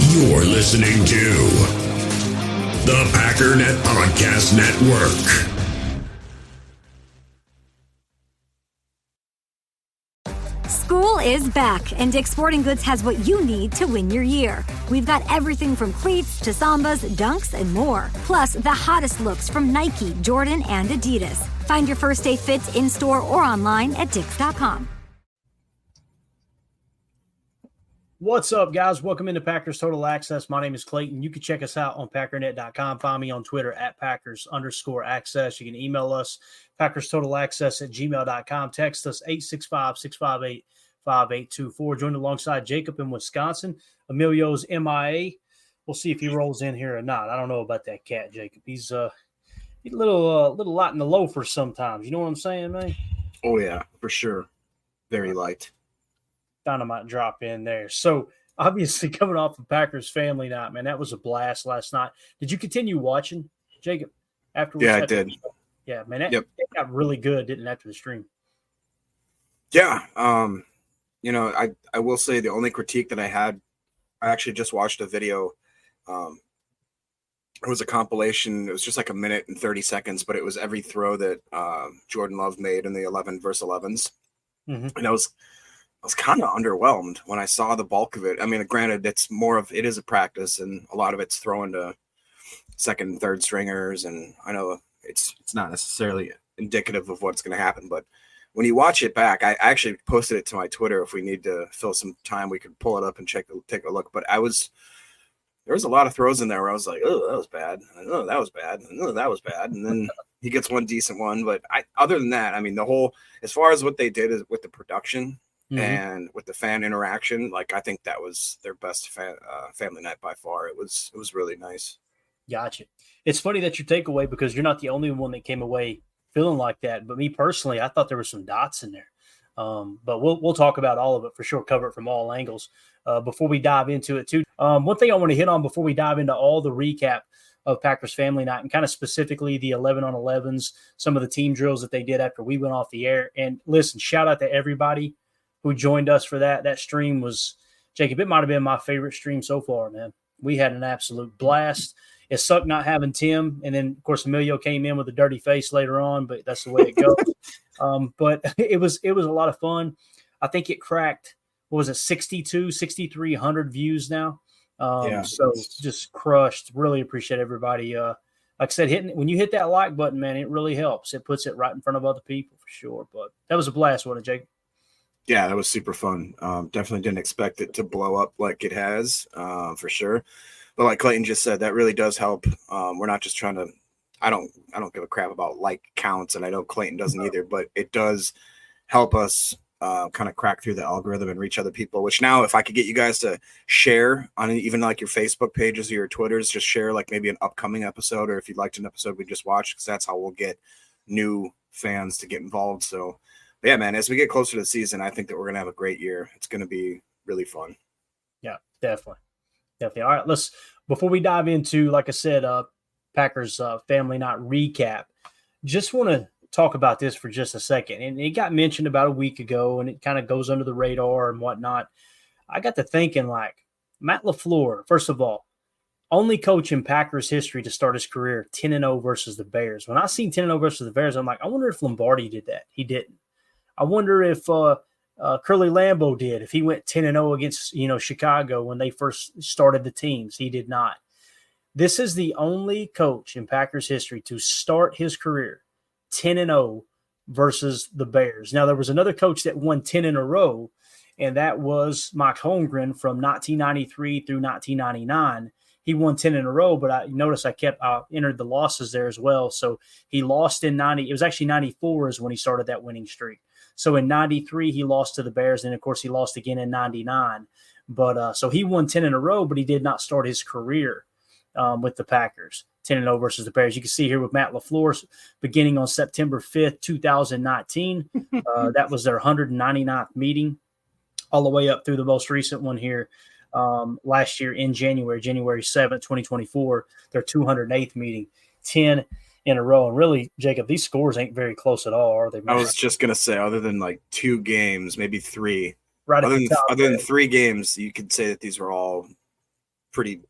You're listening to the Packernet Podcast Network. School is back, and Dick's Sporting Goods has what you need to win your year. We've got everything from cleats to Sambas, dunks, and more. Plus, the hottest looks from Nike, Jordan, and Adidas. Find your first day fits in-store or online at dicks.com. What's up, guys? Welcome into Packers Total Access. My name is Clayton. You can check us out on Packernet.com. Find me on Twitter at Packers_access. You can email us, PackersTotalAccess@gmail.com. Text us 865-658-5824. Joined alongside Jacob in Wisconsin. Emilio's MIA. We'll see if he rolls in here or not. I don't know about that cat, Jacob. He's a little light in the loafers sometimes. You know what I'm saying, man? Oh, yeah, for sure. Very light. Dynamite drop in there. So obviously coming off of Packers family night, man, that was a blast last night. Did you continue watching, Jacob? Afterwards? Yeah, I did. Yeah, man, it got really good, didn't it, after the stream? Yeah. I will say the only critique that I had, I actually just watched a video. It was a compilation. It was just like a minute and 30 seconds, but it was every throw that Jordan Love made in the 11 versus 11s. Mm-hmm. And I was kind of underwhelmed when I saw the bulk of it. I mean, granted, it is a practice, and a lot of it's throwing to second and third stringers. And I know it's not necessarily indicative of what's going to happen, but when you watch it back, I actually posted it to my Twitter. If we need to fill some time, we could pull it up and take a look. But there was a lot of throws in there where I was like, oh, that was bad. Oh, that was bad. Oh, that was bad. And then he gets one decent one. But other than that, I mean, as far as what they did is with the production, mm-hmm. and with the fan interaction, like I think that was their best family night by far. It was really nice. Gotcha. It's funny that your takeaway, because you're not the only one that came away feeling like that. But me personally, I thought there were some dots in there. But we'll talk about all of it for sure, cover it from all angles. Before we dive into it too, one thing I want to hit on before we dive into all the recap of Packers family night and kind of specifically the 11-on-11s, some of the team drills that they did after we went off the air. And listen, shout out to everybody who joined us for that. That stream was, Jacob, it might have been my favorite stream so far, man. We had an absolute blast. It sucked not having Tim. And then, of course, Emilio came in with a dirty face later on, but that's the way it goes. But it was a lot of fun. I think it cracked, 6,300 views now. So just crushed. Really appreciate everybody. Like I said, when you hit that like button, man, it really helps. It puts it right in front of other people for sure. But that was a blast, wasn't it, Jacob? Yeah, that was super fun. Definitely didn't expect it to blow up like it has, for sure. But like Clayton just said, that really does help. We're not just trying to – I don't give a crap about like counts, and I know Clayton doesn't either, but it does help us kind of crack through the algorithm and reach other people, which now if I could get you guys to share on even like your Facebook pages or your Twitters, just share like maybe an upcoming episode, or if you liked an episode we just watched, because that's how we'll get new fans to get involved. So – but yeah, man, as we get closer to the season, I think that we're going to have a great year. It's going to be really fun. Yeah, definitely. All right, before we dive into, like I said, Packers family night recap, just want to talk about this for just a second. And it got mentioned about a week ago, and it kind of goes under the radar and whatnot. I got to thinking, like, Matt LaFleur, first of all, only coach in Packers history to start his career 10-0 versus the Bears. When I seen 10-0 versus the Bears, I'm like, I wonder if Lombardi did that. He didn't. I wonder if Curly Lambeau did, if he went 10-0 against, Chicago when they first started the teams. He did not. This is the only coach in Packers history to start his career 10-0 versus the Bears. Now, there was another coach that won 10 in a row, and that was Mike Holmgren from 1993 through 1999. He won 10 in a row, but I entered the losses there as well. So he lost in 90. It was actually 94 is when he started that winning streak. So in 93, he lost to the Bears. And, of course, he lost again in 99. But so he won 10 in a row, but he did not start his career with the Packers, 10-0 versus the Bears. You can see here with Matt LaFleur beginning on September 5th, 2019. That was their 199th meeting all the way up through the most recent one here last year in January 7th, 2024, their 208th meeting, 10 in a row. And really, Jacob, these scores ain't very close at all, are they? I was just going to say, other than like 2 games, maybe 3. Right. Other than 3 games, you could say that these were all pretty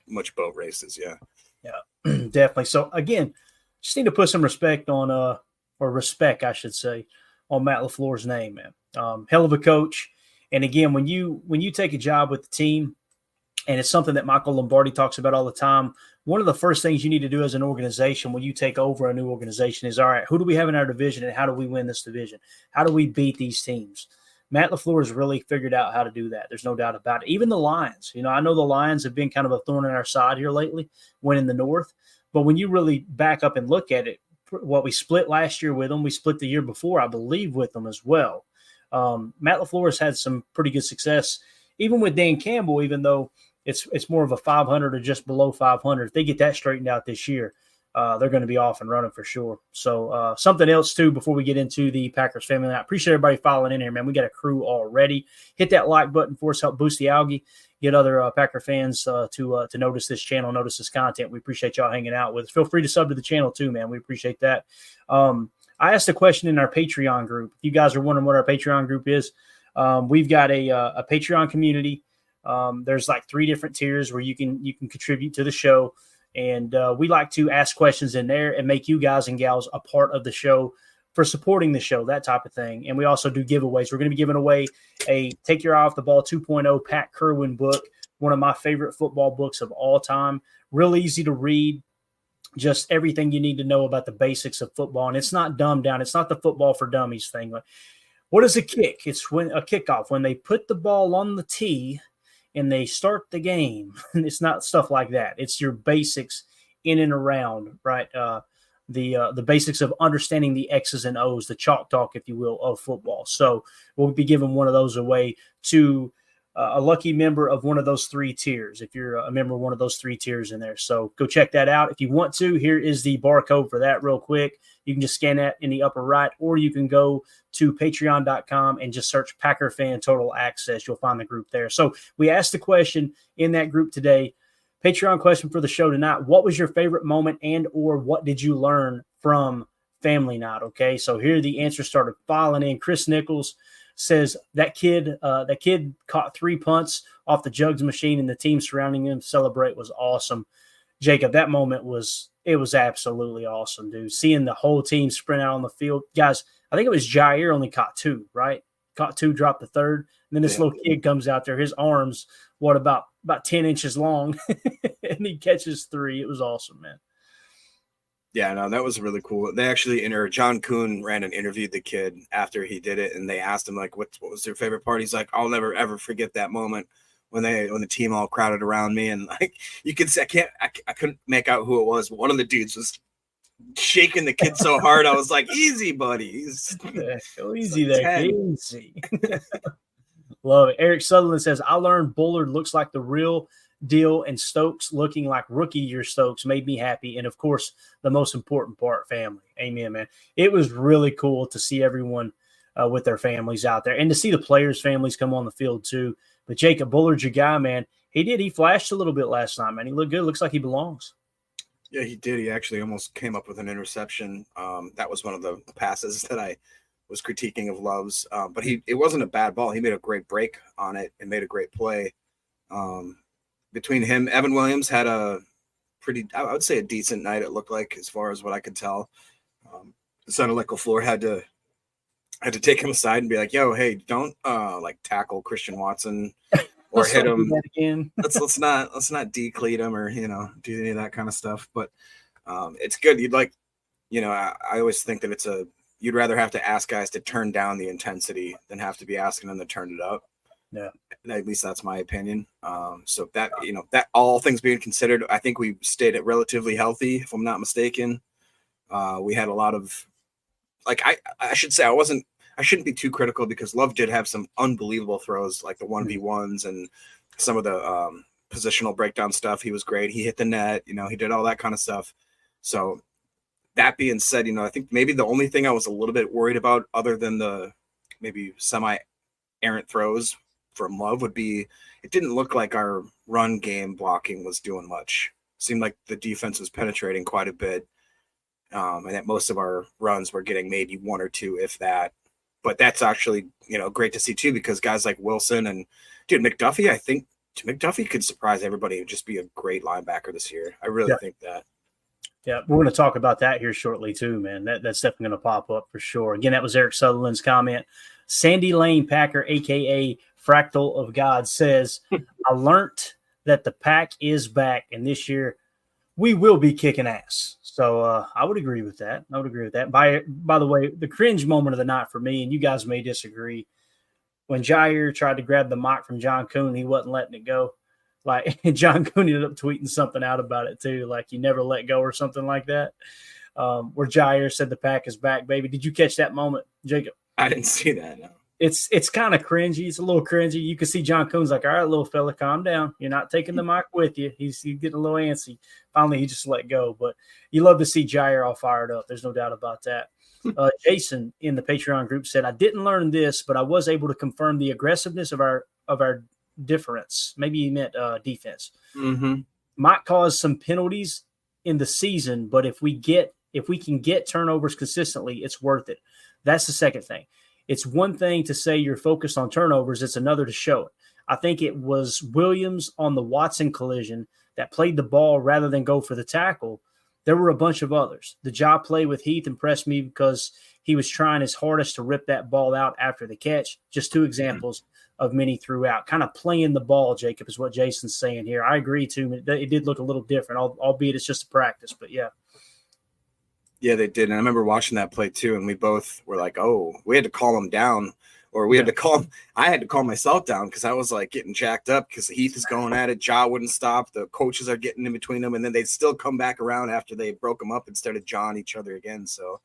much boat races. Yeah. Yeah, definitely. So again, just need to put some respect on, or respect, I should say, on Matt LaFleur's name, man. Hell of a coach. And again, when you take a job with the team, and it's something that Michael Lombardi talks about all the time, one of the first things you need to do as an organization when you take over a new organization is, all right, who do we have in our division and how do we win this division? How do we beat these teams? Matt LaFleur has really figured out how to do that. There's no doubt about it. Even the Lions, I know the Lions have been kind of a thorn in our side here lately, winning the North. But when you really back up and look at it, what we split last year with them, we split the year before, I believe, with them as well. Matt LaFleur has had some pretty good success, even with Dan Campbell, even though it's more of a 500 or just below 500. If they get that straightened out this year, they're going to be off and running for sure. So something else, too, before we get into the Packers family. I appreciate everybody following in here, man. We got a crew already. Hit that like button for us. Help boost the algae. Get other Packer fans to notice this channel, notice this content. We appreciate y'all hanging out with us. Feel free to sub to the channel, too, man. We appreciate that. I asked a question in our Patreon group. If you guys are wondering what our Patreon group is, we've got a Patreon community. There's like 3 different tiers where you can contribute to the show. And we like to ask questions in there and make you guys and gals a part of the show for supporting the show, that type of thing. And we also do giveaways. We're going to be giving away a Take Your Eye Off the Ball 2.0 Pat Kerwin book, one of my favorite football books of all time. Real easy to read, just everything you need to know about the basics of football. And it's not dumbed down. It's not the football for dummies thing. What is a kick? It's when a kickoff, when they put the ball on the tee and they start the game. It's not stuff like that. It's your basics in and around, right? The basics of understanding the X's and O's, the chalk talk, if you will, of football. So we'll be giving one of those away to a lucky member of one of those 3 tiers, if you're a member of one of those 3 tiers in there. So go check that out. If you want to, here is the barcode for that real quick. You can just scan that in the upper right, or you can go to patreon.com and just search Packer Fan Total Access. You'll find the group there. So we asked the question in that group today, Patreon question for the show tonight. What was your favorite moment and or what did you learn from family night? Okay, so here the answers started filing in. Chris Nichols says that kid caught 3 punts off the jugs machine and the team surrounding him to celebrate was awesome. Jacob, that moment was absolutely awesome, dude. Seeing the whole team sprint out on the field. Guys, I think it was Jair only caught 2, right? Caught 2, dropped the 3rd. And then this little kid comes out there. His arms, about 10 inches long, and he catches 3. It was awesome, man. Yeah, no, that was really cool. They actually John Kuhn ran and interviewed the kid after he did it, and they asked him like, what was their favorite part? He's like, I'll never ever forget that moment when the team all crowded around me, and like you could see, I couldn't make out who it was, but one of the dudes was shaking the kid so hard. I was like, easy, buddy. Go easy there, easy. Love it. Eric Sutherland says, I learned Bullard looks like the real deal and Stokes looking like rookie year Stokes made me happy. And of course, the most important part, family. Amen, man. It was really cool to see everyone with their families out there and to see the players' families come on the field too. But Jacob Bullard's your guy, man. He flashed a little bit last night, man. He looked good. Looks like he belongs. Yeah, he did. He actually almost came up with an interception. That was one of the passes that I was critiquing of Love's. But it wasn't a bad ball. He made a great break on it and made a great play. Between him, Evan Williams had a pretty, I would say, a decent night. It looked like, as far as what I could tell. It sounded like LaFleur had to take him aside and be like, "Yo, hey, don't like tackle Christian Watson or hit him again. let's not decleat him or do any of that kind of stuff." But it's good. You'd like, I always think that you'd rather have to ask guys to turn down the intensity than have to be asking them to turn it up. Yeah, at least that's my opinion. So that that all things being considered, I think we stayed at relatively healthy, if I'm not mistaken. We had a lot of, like, I should say I shouldn't be too critical because Love did have some unbelievable throws, like the 1v1s and some of the positional breakdown stuff. He was great. He hit the net, he did all that kind of stuff. So that being said, I think maybe the only thing I was a little bit worried about, other than the maybe semi-errant throws from Love, would be it didn't look like our run game blocking was doing much. Seemed like the defense was penetrating quite a bit, and that most of our runs were getting maybe 1 or 2, if that. But that's actually great to see too, because guys like Wilson and McDuffie, I think McDuffie could surprise everybody and just be a great linebacker this year. I really think that. Yeah, we're going to talk about that here shortly too, man. That's definitely going to pop up for sure. Again, that was Eric Sutherland's comment. Sandy Lane Packer, a.k.a. Fractal of God, says, I learned that the pack is back, and this year we will be kicking ass. So I would agree with that. By the way, the cringe moment of the night for me, and you guys may disagree, when Jair tried to grab the mic from John Kuhn, he wasn't letting it go. Like, John Kuhn ended up tweeting something out about it too, like you never let go or something like that, where Jair said the pack is back, baby. Did you catch that moment, Jacob? I didn't see that, no. It's kind of cringy. It's a little cringy. You can see John Kuhn's like, all right, little fella, calm down. You're not taking the mic with you. He's getting a little antsy. Finally, he just let go. But you love to see Jair all fired up. There's no doubt about that. Jason in the Patreon group said, I didn't learn this, but I was able to confirm the aggressiveness of our difference. Maybe he meant defense. Might cause some penalties in the season, but if we can get turnovers consistently, it's worth it. That's the second thing. It's one thing to say you're focused on turnovers. It's another to show it. I think it was Williams on the Watson collision that played the ball rather than go for the tackle. There were a bunch of others. The job play with Heath impressed me because he was trying his hardest to rip that ball out after the catch. Just two examples of many throughout. Kind of playing the ball, Jacob, is what Jason's saying here. I agree, too. It did look a little different, albeit it's just a practice, but yeah. Yeah, they did. And I remember watching that play too, and we both were like, oh, we had to call him down, or we had to call him. I had to call myself down because I was like getting jacked up because Heath is going at it. Ja wouldn't stop. The coaches are getting in between them, and then they'd still come back around after they broke them up and started jawing each other again. So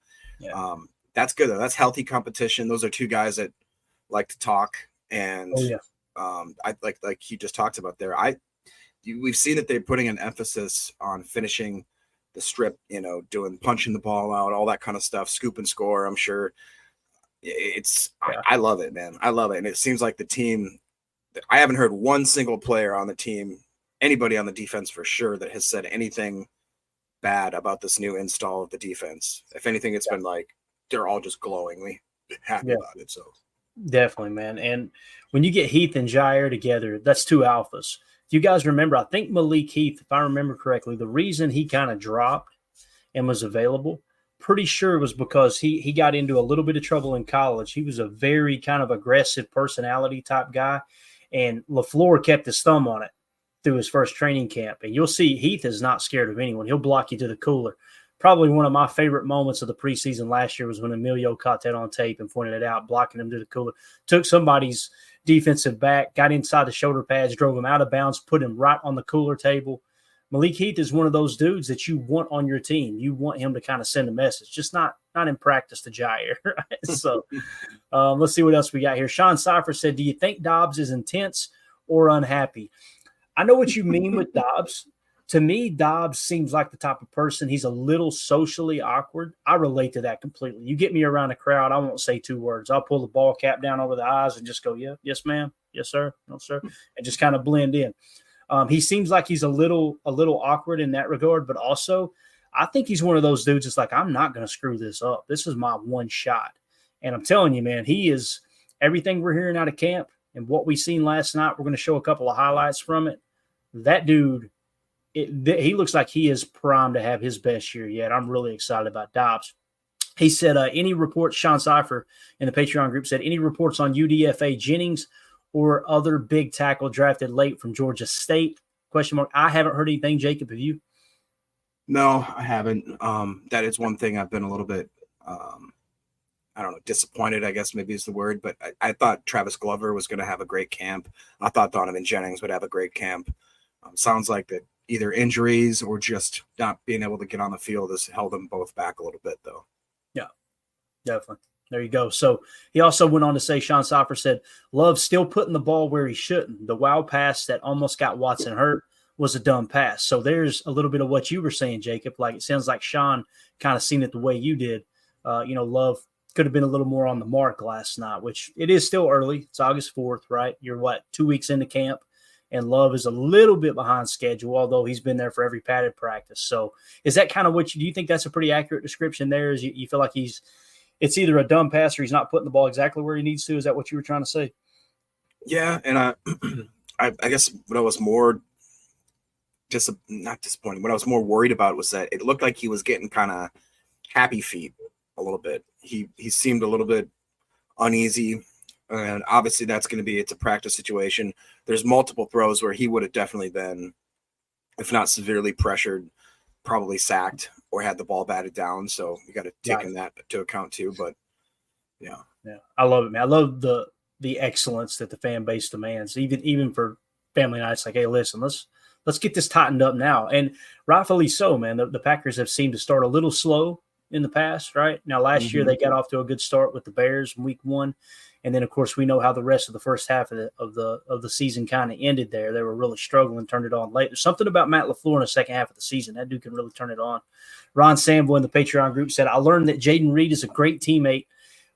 that's good, though. That's healthy competition. Those are two guys that like to talk. And I like he just talked about there. We've seen that they're putting an emphasis on finishing the strip, doing punching the ball out, all that kind of stuff, scoop and score. I'm sure I love it, man. I love it. And it seems like the team, I haven't heard one single player on the team, anybody on the defense for sure, that has said anything bad about this new install of the defense. If anything, it's been like, they're all just glowingly happy about it. So definitely, man. And when you get Heath and Jair together, that's two alphas. If you guys remember, I think Malik Heath, if I remember correctly, the reason he kind of dropped and was available, pretty sure it was because he got into a little bit of trouble in college. He was a very kind of aggressive personality type guy, and LaFleur kept his thumb on it through his first training camp. And you'll see Heath is not scared of anyone. He'll block you to the cooler. Probably one of my favorite moments of the preseason last year was when Emilio caught that on tape and pointed it out, blocking him to the cooler. Took somebody's defensive back, got inside the shoulder pads, drove him out of bounds, put him right on the cooler table. Malik Heath is one of those dudes that you want on your team. You want him to kind of send a message, just not in practice to Jair. Right? So let's see what else we got here. Sean Cipher said, do you think Dobbs is intense or unhappy? I know what you mean with Dobbs. To me, Dobbs seems like the type of person, he's a little socially awkward. I relate to that completely. You get me around a crowd, I won't say two words. I'll pull the ball cap down over the eyes and just go, yeah, yes, ma'am, yes, sir, no, sir, and just kind of blend in. He seems like he's a little awkward in that regard, but also I think he's one of those dudes that's like, I'm not going to screw this up. This is my one shot. And I'm telling you, man, he is everything we're hearing out of camp and what we seen last night. We're going to show a couple of highlights from it. That dude, he looks like he is primed to have his best year yet. I'm really excited about Dobbs. He said, any reports, Sean Cipher in the Patreon group said, any reports on UDFA Jennings or other big tackle drafted late from Georgia State? Question mark. I haven't heard anything. Jacob, have you? No, I haven't. That is one thing I've been a little bit, I don't know, disappointed, I guess maybe is the word, but I thought Travis Glover was going to have a great camp. I thought Donovan Jennings would have a great camp. Sounds like that either injuries or just not being able to get on the field has held them both back a little bit, though. Yeah, definitely. There you go. So he also went on to say, Sean Cipher said, Love's still putting the ball where he shouldn't. The wild pass that almost got Watson hurt was a dumb pass. So there's a little bit of what you were saying, Jacob. Like, it sounds like Sean kind of seen it the way you did. Love could have been a little more on the mark last night, which it is still early. It's August 4th, right? You're 2 weeks into camp. And Love is a little bit behind schedule, although he's been there for every padded practice. So is that kind of do you think that's a pretty accurate description there? Is you feel like it's either a dumb pass or he's not putting the ball exactly where he needs to? Is that what you were trying to say? Yeah. And I guess what I was more not disappointed. What I was more worried about was that it looked like he was getting kind of happy feet a little bit. He seemed a little bit uneasy, and obviously it's a practice situation. There's multiple throws where he would have definitely been, if not severely pressured, probably sacked or had the ball batted down. So you got to take in that to account too. But yeah, I love it, man. I love the excellence that the fan base demands, even for family nights. Like, hey, listen, let's get this tightened up now, and rightfully so, man. The Packers have seemed to start a little slow in the past, right? Now, last year they got off to a good start with the Bears in week 1. And then, of course, we know how the rest of the first half of the season kind of ended there. They were really struggling, turned it on late. There's something about Matt LaFleur in the second half of the season. That dude can really turn it on. Ron Sambo in the Patreon group said, I learned that Jaden Reed is a great teammate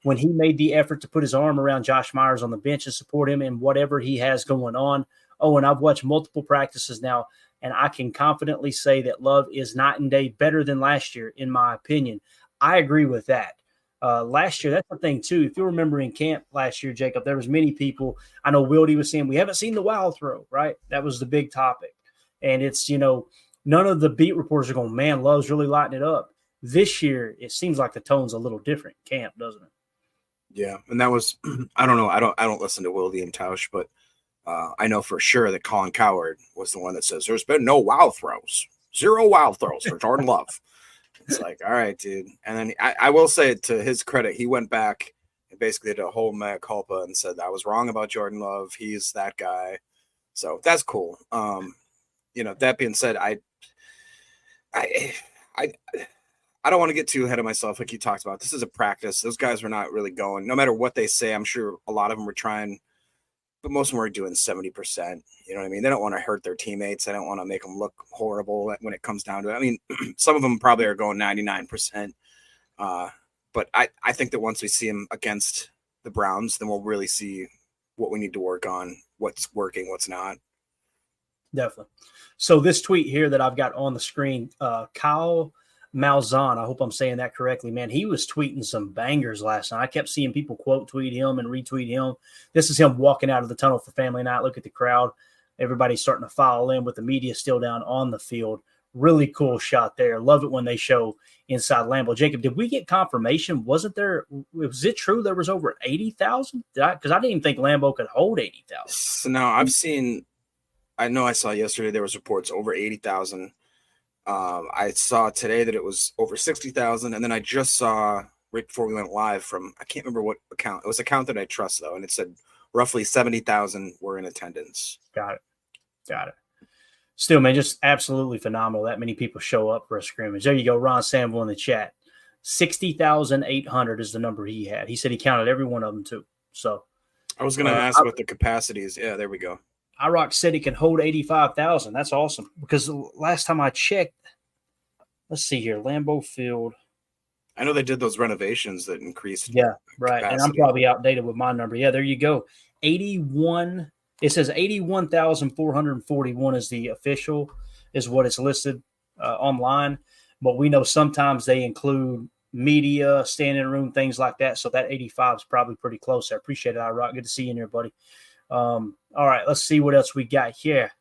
when he made the effort to put his arm around Josh Myers on the bench and support him in whatever he has going on. Oh, and I've watched multiple practices now, and I can confidently say that Love is night and day better than last year, in my opinion. I agree with that. Last year, that's the thing, too. If you remember in camp last year, Jacob, there was many people. I know Wildy was saying, we haven't seen the wild throw, right? That was the big topic. And it's, none of the beat reporters are going, man, Love's really lighting it up. This year, it seems like the tone's a little different in camp, doesn't it? Yeah, and that was, I don't know. I don't listen to Wildy and Tausch, but I know for sure that Colin Coward was the one that says there's been no wild throws, 0 wild throws for Jordan Love. It's like, all right, dude. And then I will say, to his credit, he went back and basically did a whole mea culpa and said, I was wrong about Jordan Love. He's that guy. So that's cool. That being said, I don't want to get too ahead of myself like you talked about. This is a practice. Those guys were not really going. No matter what they say, I'm sure a lot of them were trying, but most of them were doing 70%. You know what I mean? They don't want to hurt their teammates. They don't want to make them look horrible when it comes down to it. I mean, some of them probably are going 99%. But I think that once we see them against the Browns, then we'll really see what we need to work on, what's working, what's not. Definitely. So this tweet here that I've got on the screen, Kyle Malzahn, I hope I'm saying that correctly, man. He was tweeting some bangers last night. I kept seeing people quote tweet him and retweet him. This is him walking out of the tunnel for family night. Look at the crowd. Everybody's starting to file in with the media still down on the field. Really cool shot there. Love it when they show inside Lambeau. Jacob, did we get confirmation? Was it true there was over 80,000? Because I didn't even think Lambeau could hold 80,000. No, I saw yesterday there was reports over 80,000. I saw today that it was over 60,000, and then I just saw right before we went live from, I can't remember what account. It was an account that I trust, though, and it said roughly 70,000 were in attendance. Got it. Still, man, just absolutely phenomenal. That many people show up for a scrimmage. There you go, Ron Samble in the chat. 60,800 is the number he had. He said he counted every one of them, too. So I was going to ask what the capacity is. Yeah, there we go. IROC said it can hold 85,000. That's awesome. Because last time I checked, let's see here, Lambeau Field. I know they did those renovations that increased. Yeah, right. Capacity. And I'm probably outdated with my number. Yeah, there you go. 81. It says 81,441 is the official, is what it's listed online. But we know sometimes they include media, standing room, things like that. So that 85 is probably pretty close. I appreciate it, IROC. Good to see you in here, buddy. All right, let's see what else we got here.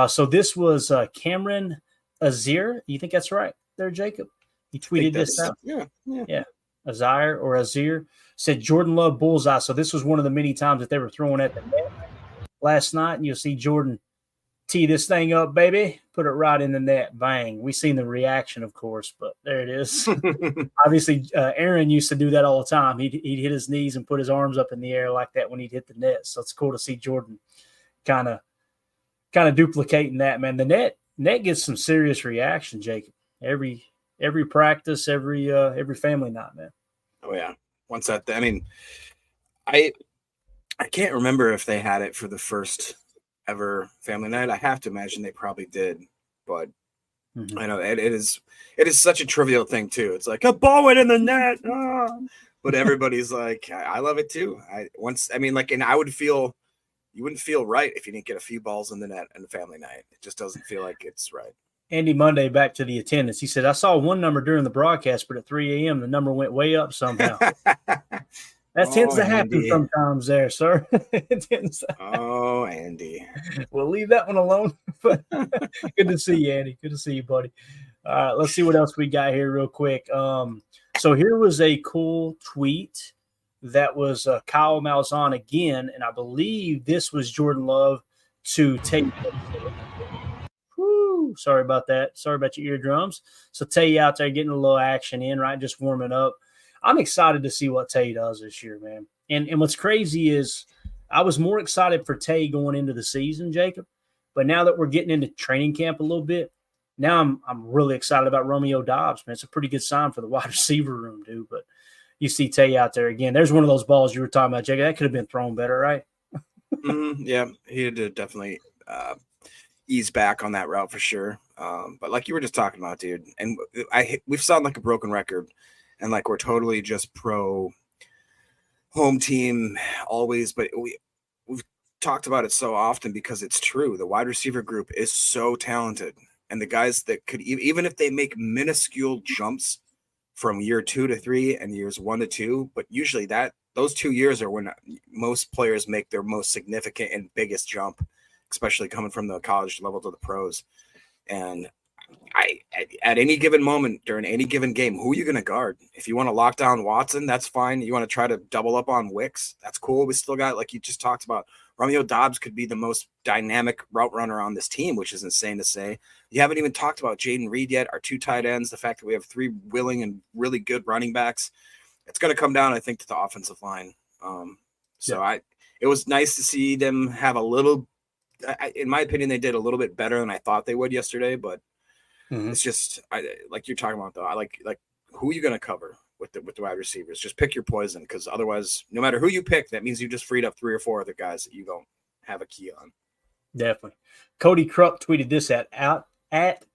So this was Cameron Azir. You think that's right there, Jacob? He tweeted this out. Yeah. Azir said Jordan Love bullseye. So this was one of the many times that they were throwing at the net last night, and you'll see Jordan tee this thing up, baby, put it right in the net, bang. We seen the reaction, of course, but there it is. Obviously, Aaron used to do that all the time. He'd hit his knees and put his arms up in the air like that when he'd hit the net. So it's cool to see Jordan kind of duplicating that, man. The net gets some serious reaction, Jacob. Every practice, every family night, man. Oh yeah. Once that, I mean, I can't remember if they had it for the first ever family night. I have to imagine they probably did, but I know it is such a trivial thing too. It's like a ball went in the net, but everybody's like, I love it too. And I would feel, you wouldn't feel right if you didn't get a few balls in the net in the family night. It just doesn't feel like it's right. Andy Monday, back to the attendance. He said, I saw one number during the broadcast, but at 3 a.m. the number went way up somehow. That tends to happen Andy. sometimes there, sir. Oh, Andy. We'll leave that one alone. But good to see you, Andy. Good to see you, buddy. All right, let's see what else we got here real quick. So here was a cool tweet that was Kyle Malzahn again, and I believe this was Jordan Love to take. Whew, sorry about that. Sorry about your eardrums. So Tay out there getting a little action in, right? Just warming up. I'm excited to see what Tay does this year, man. And what's crazy is I was more excited for Tay going into the season, Jacob. But now that we're getting into training camp a little bit, now I'm really excited about Romeo Doubs, man. It's a pretty good sign for the wide receiver room, dude. But you see Tay out there again. There's one of those balls you were talking about, Jacob. That could have been thrown better, right? Yeah, he had to definitely ease back on that route for sure. But like you were just talking about, dude, and we've sounded like a broken record, and like we're totally just pro home team always, but we've talked about it so often because it's true. The wide receiver group is so talented, and the guys that could even if they make minuscule jumps from year 2 to 3 and years 1 to 2, but usually those 2 years are when most players make their most significant and biggest jump, especially coming from the college level to the pros. And at any given moment during any given game, who are you going to guard? If you want to lock down Watson, that's fine. You want to try to double up on Wicks, that's cool. We still got, like you just talked about, Romeo Doubs could be the most dynamic route runner on this team, which is insane to say. You haven't even talked about Jaden Reed yet, our 2 tight ends, the fact that we have 3 willing and really good running backs. It's going to come down, I think, to the offensive line. It was nice to see them have a little, in my opinion, they did a little bit better than I thought they would yesterday, but it's just like you're talking about, though. I like who are you going to cover with the wide receivers? Just pick your poison, because otherwise, no matter who you pick, that means you just freed up 3 or 4 other guys that you don't have a key on. Definitely. Cody Krupp tweeted this at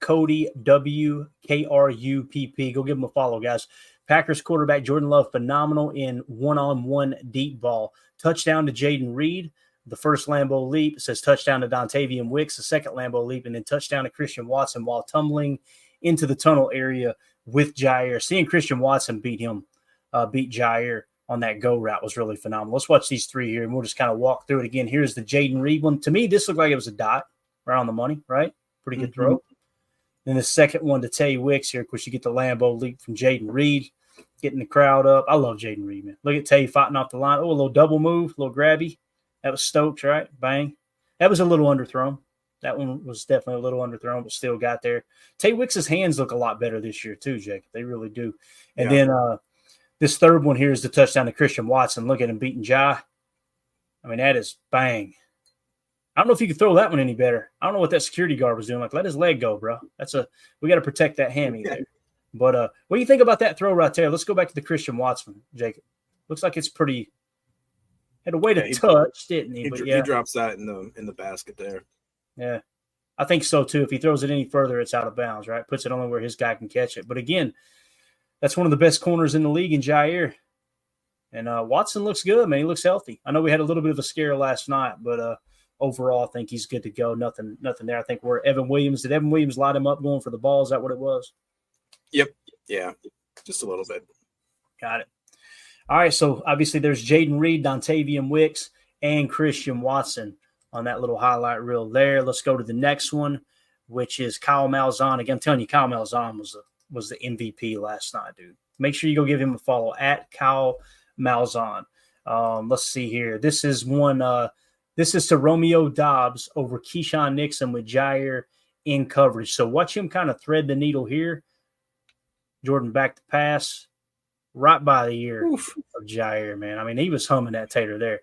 Cody WKRUPP. Go give him a follow, guys. Packers quarterback Jordan Love, phenomenal in one-on-one deep ball. Touchdown to Jaden Reed. The first Lambeau leap. It says touchdown to Dontavian Wicks, the second Lambeau leap, and then touchdown to Christian Watson while tumbling into the tunnel area with Jair. Seeing Christian Watson beat Jair on that go route was really phenomenal. Let's watch these 3 here, and we'll just kind of walk through it again. Here's the Jaden Reed one. To me, this looked like it was a dot right on the money, right? Pretty good throw. Then the second one to Tay Wicks here. Of course, you get the Lambeau leap from Jaden Reed, getting the crowd up. I love Jaden Reed, man. Look at Tay fighting off the line. Oh, a little double move, a little grabby. That was Stokes, right? Bang. That was a little underthrown. That one was definitely a little underthrown, but still got there. Tay Wicks' hands look a lot better this year too, Jake. They really do. And then this third one here is the touchdown to Christian Watson. Look at him beating Jai. I mean, that is bang. I don't know if you could throw that one any better. I don't know what that security guard was doing. Like, let his leg go, bro. We got to protect that hammy there. But what do you think about that throw right there? Let's go back to the Christian Watson, Jacob. Looks like it's pretty. Had a way to touch, didn't he? He drops that in the basket there. Yeah, I think so too. If he throws it any further, it's out of bounds, right? Puts it only where his guy can catch it. But again, that's one of the best corners in the league in Jair. And Watson looks good, man. He looks healthy. I know we had a little bit of a scare last night, but overall, I think he's good to go. Nothing there. I think we're Evan Williams. Did Evan Williams light him up going for the ball? Is that what it was? Yep. Yeah, just a little bit. Got it. All right, so obviously there's Jaden Reed, Dontavian Wicks, and Christian Watson on that little highlight reel there. Let's go to the next one, which is Kyle Malzahn. Again, I'm telling you, Kyle Malzahn was the MVP last night, dude. Make sure you go give him a follow at Kyle Malzahn. Let's see here. This is one. This is to Romeo Doubs over Keyshawn Nixon with Jair in coverage. So watch him kind of thread the needle here. Jordan back to pass. Right by the ear of Jair, man. I mean, he was humming that tater there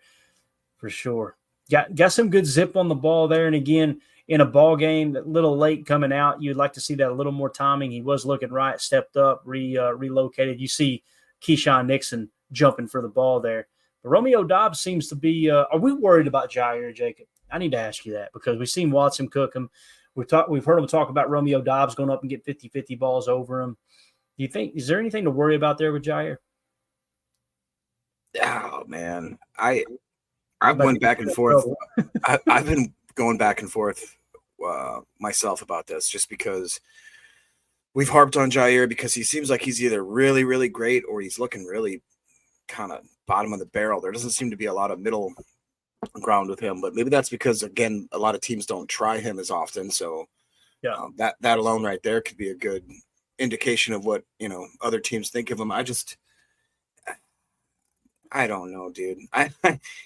for sure. Got some good zip on the ball there. And again, in a ball game, a little late coming out, you'd like to see that a little more timing. He was looking right, stepped up, relocated. You see Keyshawn Nixon jumping for the ball there. But Romeo Doubs seems to be are we worried about Jair, Jacob? I need to ask you that because we've seen Watson cook him. We've heard him talk about Romeo Doubs going up and get 50-50 balls over him. Do you think, is there anything to worry about there with Jair? Oh man, I've went back and forth. I've been going back and forth myself about this, just because we've harped on Jair because he seems like he's either really, really great or he's looking really kind of bottom of the barrel. There doesn't seem to be a lot of middle ground with him, but maybe that's because, again, a lot of teams don't try him as often. So that alone right there could be a good indication of what, other teams think of him. I don't know, dude.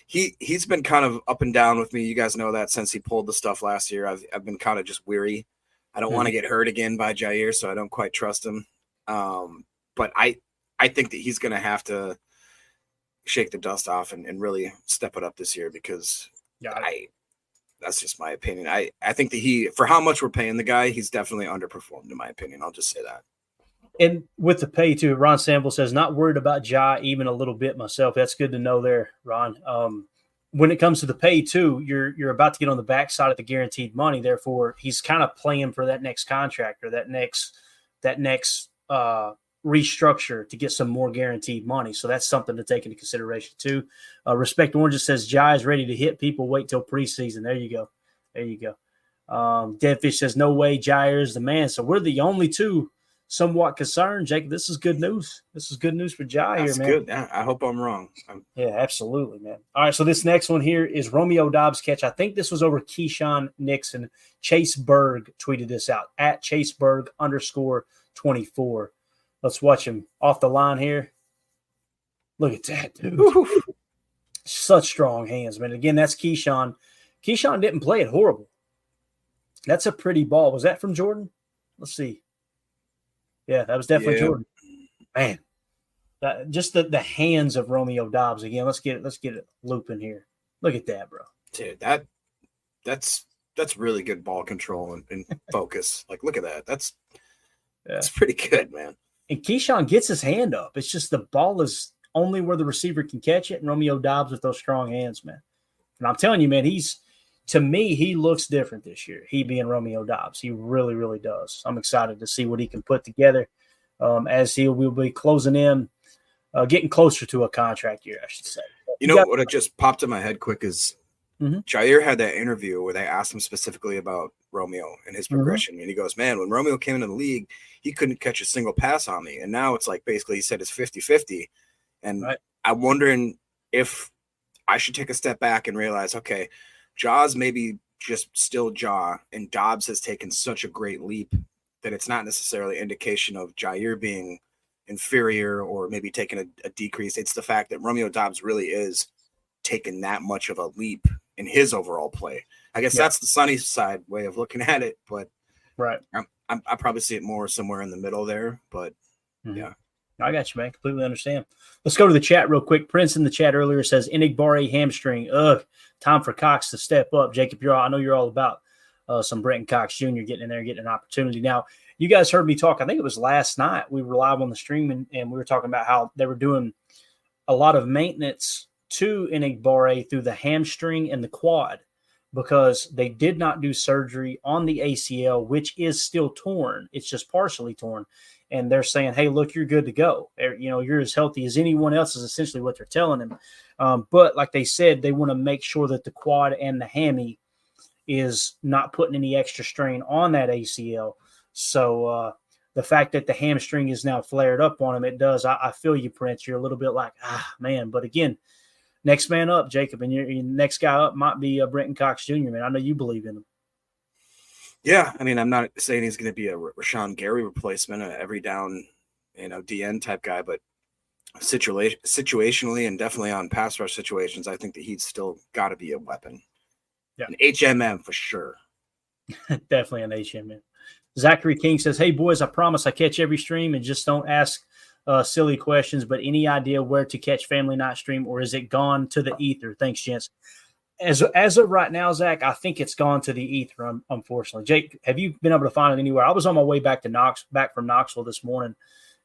He's been kind of up and down with me. You guys know that since he pulled the stuff last year. I've been kind of just weary. I don't want to get hurt again by Jair, so I don't quite trust him. But I think that he's going to have to shake the dust off and really step it up this year because that's just my opinion. I think that for how much we're paying the guy, he's definitely underperformed in my opinion. I'll just say that. And with the pay too, Ron Sample says, not worried about Ja even a little bit myself. That's good to know there, Ron. When it comes to the pay too, you're about to get on the backside of the guaranteed money. Therefore, he's kind of playing for that next contract or that next restructure to get some more guaranteed money. So that's something to take into consideration too. Respect Orange says Ja is ready to hit people. Wait till preseason. There you go. Deadfish says no way Jair is the man. So we're the only two somewhat concerned, Jacob. This is good news. This is good news for Jair here, man. Good. I hope I'm wrong. Yeah, absolutely, man. All right, so this next one here is Romeo Dobbs catch. I think this was over Keyshawn Nixon. Chase Berg tweeted this out at @ChaseBerg_24. Let's watch him off the line here. Look at that, dude. Woo-hoo. Such strong hands, man. Again, that's Keyshawn. Keyshawn didn't play it horrible. That's a pretty ball. Was that from Jordan? Let's see. Yeah, that was definitely Jordan. Man, just the hands of Romeo Dobbs again. Let's get it looping here. Look at that, bro. Dude, that's really good ball control and focus. Like, look at that. That's pretty good, man. And Keyshawn gets his hand up. It's just the ball is only where the receiver can catch it. And Romeo Dobbs with those strong hands, man. And I'm telling you, man, to me, he looks different this year. He being Romeo Dobbs. He really, really does. I'm excited to see what he can put together as he will be closing in, getting closer to a contract year, I should say. What it just popped in my head quick is Jair had that interview where they asked him specifically about Romeo and his progression. And he goes, man, when Romeo came into the league, he couldn't catch a single pass on me. And now it's like basically he said it's 50-50. And I'm wondering if I should take a step back and realize, okay, Ja's maybe just still Ja, and Dobbs has taken such a great leap that it's not necessarily an indication of Jair being inferior or maybe taking a decrease. It's the fact that Romeo Dobbs really is taking that much of a leap in his overall play. I guess that's the sunny side way of looking at it, but I probably see it more somewhere in the middle there, but yeah. I got you, man. Completely understand. Let's go to the chat real quick. Prince in the chat earlier says, Enigbare hamstring. Time for Cox to step up. Jacob, I know you're all about some Brenton Cox Jr. getting in there, getting an opportunity. Now, you guys heard me talk. I think it was last night. We were live on the stream, and we were talking about how they were doing a lot of maintenance to Enigbare through the hamstring and the quad because they did not do surgery on the ACL, which is still torn. It's just partially torn. And they're saying, hey, look, you're good to go. You're as healthy as anyone else is essentially what they're telling him. But like they said, they want to make sure that the quad and the hammy is not putting any extra strain on that ACL. So the fact that the hamstring is now flared up on him, it does. I feel you, Prince. You're a little bit like, man. But again, next man up, Jacob, and your next guy up might be Brenton Cox Jr., man. I know you believe in him. Yeah, I mean, I'm not saying he's going to be a Rashawn Gary replacement, every down, DN type guy, but situationally and definitely on pass rush situations, I think that he's still got to be a weapon. Yeah, an HMM for sure. Definitely an HMM. Zachary King says, hey, boys, I promise I catch every stream and just don't ask silly questions, but any idea where to catch Family Night stream, or is it gone to the ether? Thanks, gents. As of right now, Zach, I think it's gone to the ether, unfortunately. Jake, have you been able to find it anywhere? I was on my way back from Knoxville this morning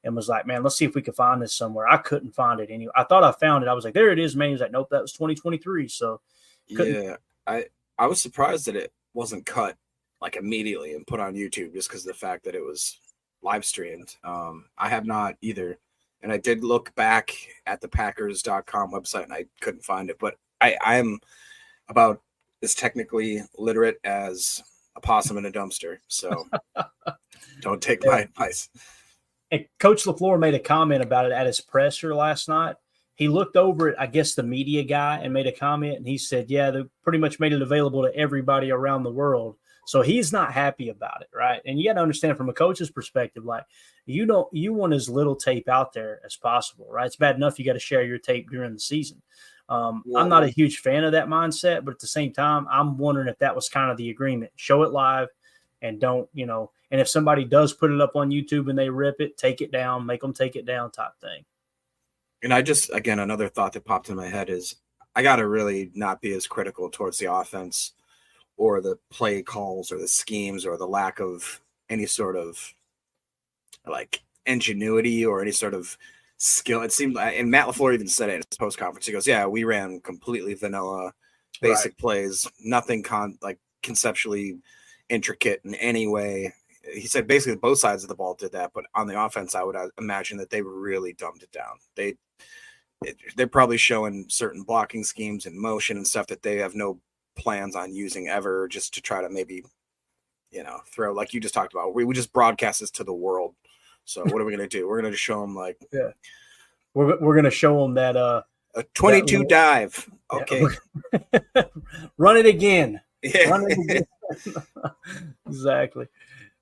and was like, man, let's see if we can find this somewhere. I couldn't find it anywhere. I thought I found it. I was like, there it is, man. He was like, nope, that was 2023. So yeah, I was surprised that it wasn't cut like immediately and put on YouTube just because of the fact that it was live streamed. I have not either. And I did look back at the Packers.com website and I couldn't find it, but I am about as technically literate as a possum in a dumpster. So don't take my advice. And Coach LaFleur made a comment about it at his presser last night. he looked over at, I guess, the media guy and made a comment, and he said, yeah, they pretty much made it available to everybody around the world. So he's not happy about it, right? And you got to understand from a coach's perspective, like you want as little tape out there as possible, right? It's bad enough you got to share your tape during the season. I'm not a huge fan of that mindset, but at the same time, I'm wondering if that was kind of the agreement. Show it live and don't, and if somebody does put it up on YouTube and they rip it, take it down, make them take it down type thing. And again, another thought that popped in my head is I got to really not be as critical towards the offense or the play calls or the schemes or the lack of any sort of like ingenuity or any sort of skill. It seemed, and Matt LaFleur even said it in his post conference. He goes, "Yeah, we ran completely vanilla, basic plays, nothing conceptually intricate in any way." He said basically both sides of the ball did that, but on the offense, I would imagine that they really dumbed it down. They're probably showing certain blocking schemes and motion and stuff that they have no plans on using ever, just to try to maybe, throw, like you just talked about. We just broadcast this to the world. So what are we going to do? We're going to show them we're going to show them that a 22 dive. Okay. Yeah. Run it again. Yeah. Run it again. Exactly.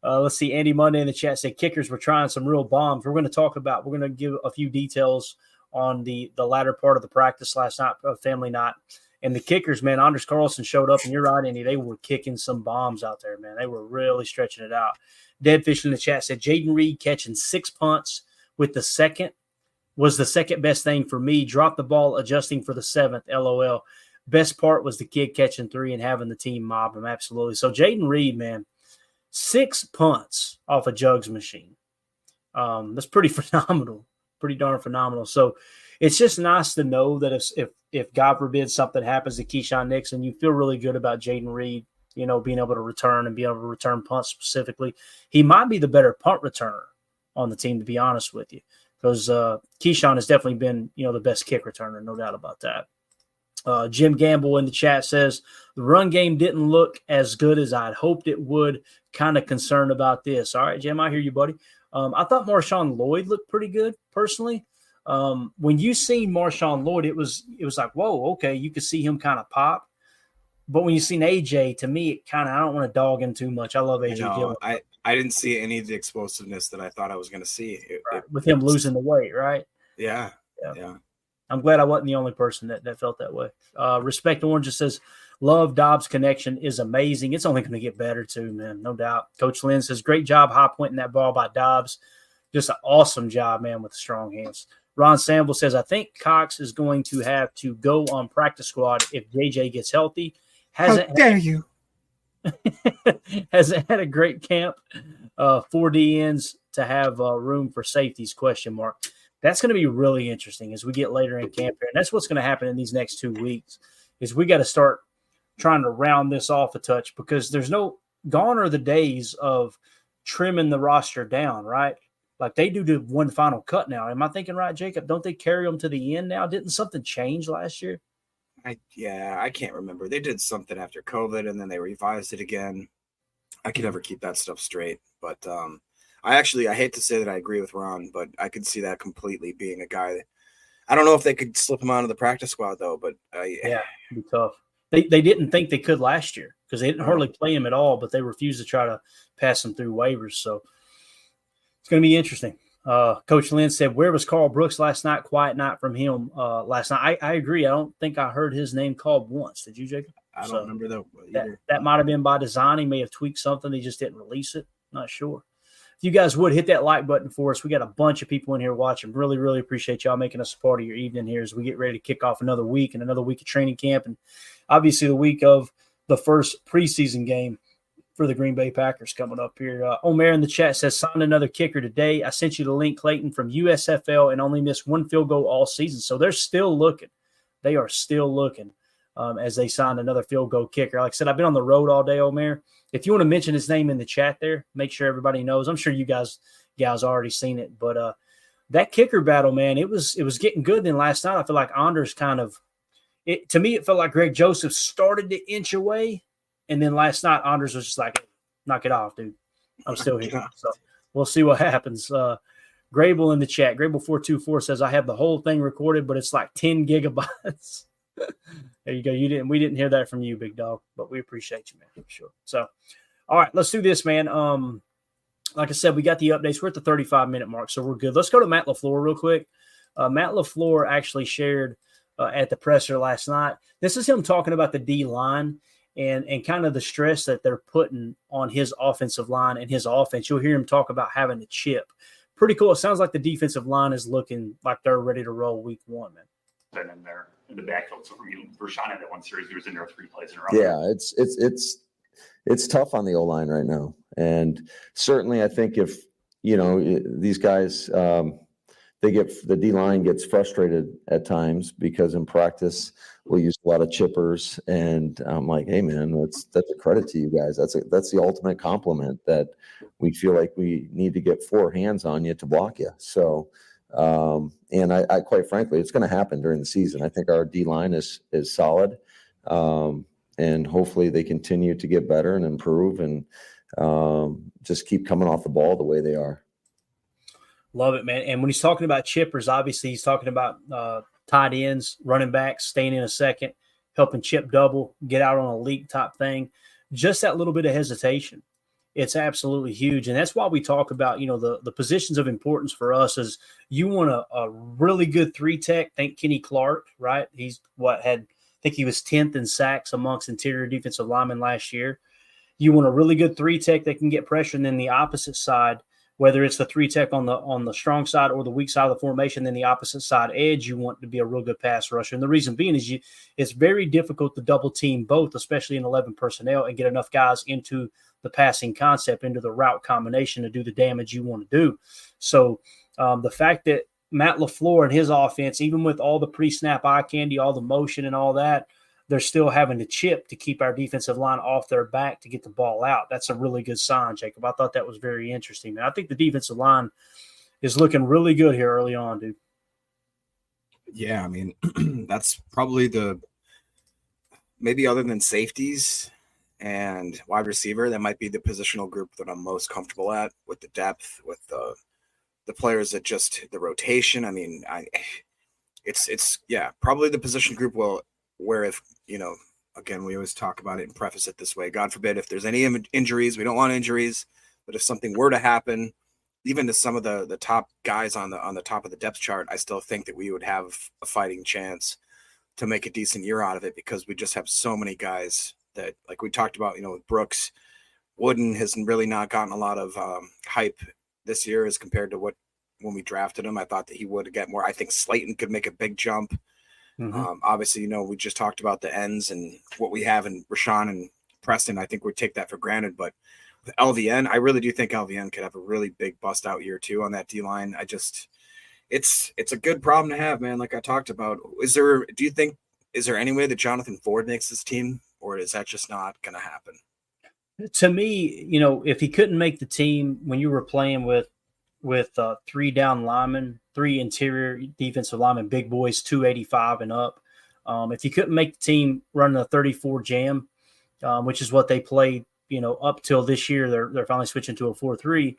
Let's see. Andy Monday in the chat said kickers were trying some real bombs. We're going to give a few details on the latter part of the practice last night, family night. And the kickers, man, Anders Carlson showed up, and you're right, Andy. They were kicking some bombs out there, man. They were really stretching it out. Deadfish in the chat said Jaden Reed catching 6 punts with the second was the second best thing for me. Dropped the ball, adjusting for the 7th. LOL. Best part was the kid catching 3 and having the team mob him. Absolutely. So Jaden Reed, man, 6 punts off a jugs machine. That's pretty phenomenal. Pretty darn phenomenal. So it's just nice to know that if God forbid something happens to Keyshawn Nixon, you feel really good about Jaden Reed, being able to return and being able to return punts specifically. He might be the better punt returner on the team, to be honest with you, because Keyshawn has definitely been, the best kick returner, no doubt about that. Jim Gamble in the chat says the run game didn't look as good as I'd hoped it would. Kind of concerned about this. All right, Jim, I hear you, buddy. I thought Marshawn Lloyd looked pretty good personally. When you see Marshawn Lloyd, it was like, whoa, okay, you could see him kind of pop. But when you seen AJ, to me, it kind of, I don't want to dog him too much. I love AJ Dillon. I didn't see any of the explosiveness that I thought I was going to see. With him losing the weight, right? Yeah. I'm glad I wasn't the only person that felt that way. Respect Orange just says, love Dobbs' connection is amazing. It's only going to get better too, man, no doubt. Coach Lynn says, great job high pointing that ball by Dobbs. Just an awesome job, man, with the strong hands. Ron Sample says, I think Cox is going to have to go on practice squad if JJ gets healthy. How dare you? Hasn't had a great camp. 4 DNs to have room for safeties, ? That's going to be really interesting as we get later in camp here. And that's what's going to happen in these next 2 weeks is we got to start trying to round this off a touch, because there's gone are the days of trimming the roster down, right? Like they do the one final cut now. Am I thinking right, Jacob? Don't they carry them to the end now? Didn't something change last year? I can't remember. They did something after COVID and then they revised it again. I can never keep that stuff straight. But I hate to say that I agree with Ron, but I could see that completely being a guy that, I don't know if they could slip him out of the practice squad though, but yeah, it'd be tough. They didn't think they could last year because they didn't hardly play him at all, but they refused to try to pass him through waivers. So it's going to be interesting. Coach Lynn said, where was Carl Brooks last night? Quiet night from him last night. I agree. I don't think I heard his name called once. Did you, Jacob? I don't remember that either. That might have been by design. He may have tweaked something. He just didn't release it. Not sure. If you guys would hit that like button for us. We got a bunch of people in here watching. Really, really appreciate y'all making us a part of your evening here as we get ready to kick off another week of training camp. And obviously the week of the first preseason game for the Green Bay Packers coming up here. Omer in the chat says, signed another kicker today. I sent you the link, Clayton, from USFL, and only missed 1 field goal all season. So they're still looking. They are still looking as they signed another field goal kicker. Like I said, I've been on the road all day, Omer. If you want to mention his name in the chat there, make sure everybody knows. I'm sure you guys already seen it. But that kicker battle, man, it was getting good. Then last night, I feel like Anders to me, it felt like Greg Joseph started to inch away. And then last night, Anders was just like, knock it off, dude. I'm still here. So we'll see what happens. Grable in the chat. Grable424 says, I have the whole thing recorded, but it's like 10 gigabytes. There you go. We didn't hear that from you, big dog, but we appreciate you, man, for sure. So, all right, let's do this, man. Like I said, we got the updates. We're at the 35-minute mark, so we're good. Let's go to Matt LaFleur real quick. Matt LaFleur actually shared at the presser last night. This is him talking about the D-line and kind of the stress that they're putting on his offensive line and his offense. You'll hear him talk about having to chip. Pretty cool. It sounds like the defensive line is looking like they're ready to roll week one, man. Been in there in the backfield. So Rashawn had that one series. He was in there 3 plays in a row. Yeah, it's tough on the O-line right now. And certainly I think if, these guys, the D-line gets frustrated at times because in practice we'll use a lot of chippers. And I'm like, hey, man, that's a credit to you guys. That's the ultimate compliment that we feel like we need to get 4 hands on you to block you. So, and I quite frankly, it's going to happen during the season. I think our D-line is solid. And hopefully they continue to get better and improve and just keep coming off the ball the way they are. Love it, man. And when he's talking about chippers, obviously he's talking about tight ends, running backs, staying in a second, helping chip double, get out on a leak type thing. Just that little bit of hesitation. It's absolutely huge. And that's why we talk about, the positions of importance for us is you want a really good 3-tech. Think Kenny Clark, right? He's I think he was 10th in sacks amongst interior defensive linemen last year. You want a really good 3-tech that can get pressure. And then the opposite side, whether it's the 3-tech on the strong side or the weak side of the formation, then the opposite side edge, you want to be a real good pass rusher. And the reason being is it's very difficult to double team both, especially in 11 personnel, and get enough guys into the passing concept, into the route combination to do the damage you want to do. So the fact that Matt LaFleur and his offense, even with all the pre-snap eye candy, all the motion and all that, they're still having to chip to keep our defensive line off their back to get the ball out. That's a really good sign, Jacob. I thought that was very interesting, man. I think the defensive line is looking really good here early on, dude. Yeah, I mean, that's probably maybe other than safeties and wide receiver, that might be the positional group that I'm most comfortable at with the depth, with the players that just the rotation. I mean, it's probably the position group where if, again, we always talk about it and preface it this way, God forbid if there's any injuries, we don't want injuries, but if something were to happen, even to some of the top guys on the top of the depth chart, I still think that we would have a fighting chance to make a decent year out of it because we just have so many guys that, like we talked about, with Brooks. Wooden has really not gotten a lot of hype this year as compared to when we drafted him. I thought that he would get more. I think Slayton could make a big jump. Mm-hmm. Obviously, we just talked about the ends and what we have in Rashawn and Preston. I think we take that for granted, but with LVN, I really do think LVN could have a really big bust out year too on that D line. It's a good problem to have, man. Like I talked about, is there any way that Jonathan Ford makes this team, or is that just not going to happen? To me, if he couldn't make the team when you were playing with 3 down linemen, 3 interior defensive linemen, big boys, 285 and up. If you couldn't make the team running a 34 jam, which is what they played, up till this year, they're finally switching to a 4-3.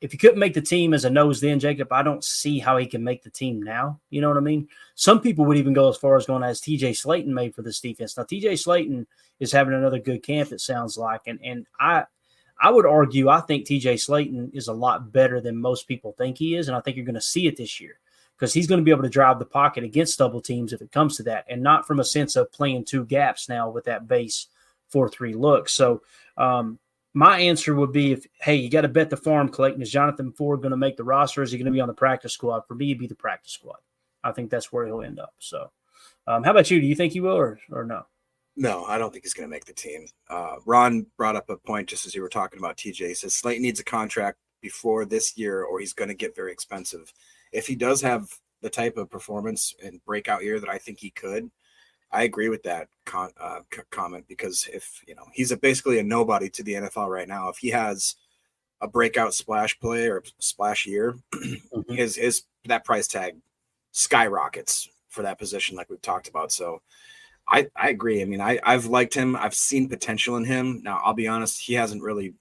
If you couldn't make the team as a nose then, Jacob, I don't see how he can make the team now. You know what I mean? Some people would even go as far as going as TJ Slayton made for this defense. Now, TJ Slayton is having another good camp, it sounds like. And I would argue, I think TJ Slayton is a lot better than most people think he is. And I think you're going to see it this year because he's going to be able to drive the pocket against double teams if it comes to that, and not from a sense of playing 2 gaps now with that base 4-3 look. So my answer would be, you got to bet the farm, Clayton. Is Jonathan Ford going to make the roster? Is he going to be on the practice squad? For me, it'd be the practice squad. I think that's where he'll end up. So how about you? Do you think he will or no? No, I don't think he's going to make the team. Ron brought up a point just as you were talking about TJ. He says Slayton needs a contract before this year or he's going to get very expensive. If he does have the type of performance and breakout year that I think he could, I agree with that comment because if, he's basically a nobody to the NFL right now. If he has a breakout splash play or splash year, mm-hmm. his that price tag skyrockets for that position like we've talked about. So I agree. I mean, I've liked him. I've seen potential in him. Now, I'll be honest, he hasn't really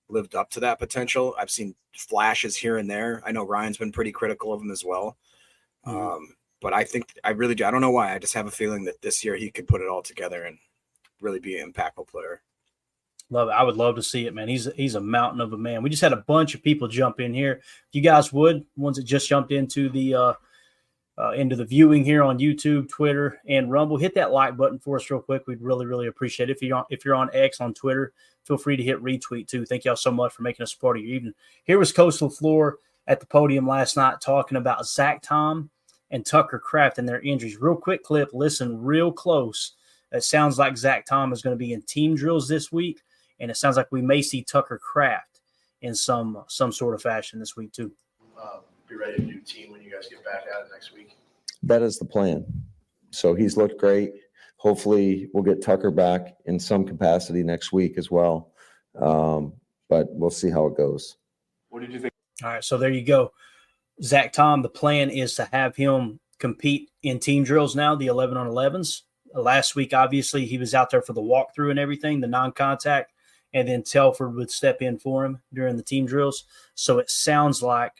lived up to that potential. I've seen flashes here and there. I know Ryan's been pretty critical of him as well. But I think I really do. I don't know why. I just have a feeling that this year he could put it all together and really be an impactful player. Love it. I would love to see it, man. He's a mountain of a man. We just had a bunch of people jump in here. If you guys would, ones that just jumped into the viewing here on YouTube, Twitter, and Rumble, hit that like button for us real quick. We'd really, really appreciate it. If you're on X, on Twitter, feel free to hit retweet too. Thank y'all so much for making us part of your evening. Here was Coach LaFleur at the podium last night talking about Zach Tom and Tucker Kraft and their injuries. Real quick clip. Listen real close. It sounds like Zach Tom is going to be in team drills this week, and it sounds like we may see Tucker Kraft in some sort of fashion this week too. Be ready to do team when you guys get back at it next week. That is the plan. So he's looked great. Hopefully we'll get Tucker back in some capacity next week as well. But we'll see how it goes. What did you think? All right, so there you go. Zach Tom, the plan is to have him compete in team drills now, the 11-on-11s. Last week, obviously, he was out there for the walkthrough and everything, the non-contact, and then Telford would step in for him during the team drills. So it sounds like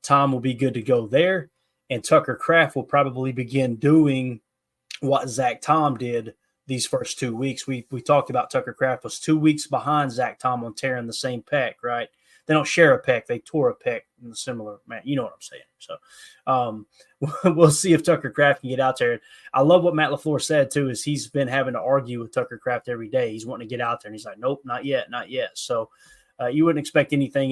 Tom will be good to go there, and Tucker Kraft will probably begin doing what Zach Tom did these first 2 weeks. We talked about Tucker Kraft was 2 weeks behind Zach Tom on tearing the same pec, right? They don't share a pec. They tore a pec in a similar manner. You know what I'm saying. So we'll see if Tucker Kraft can get out there. I love what Matt LaFleur said, too, is he's been having to argue with Tucker Kraft every day. He's wanting to get out there, and he's like, nope, not yet, not yet. So you wouldn't expect anything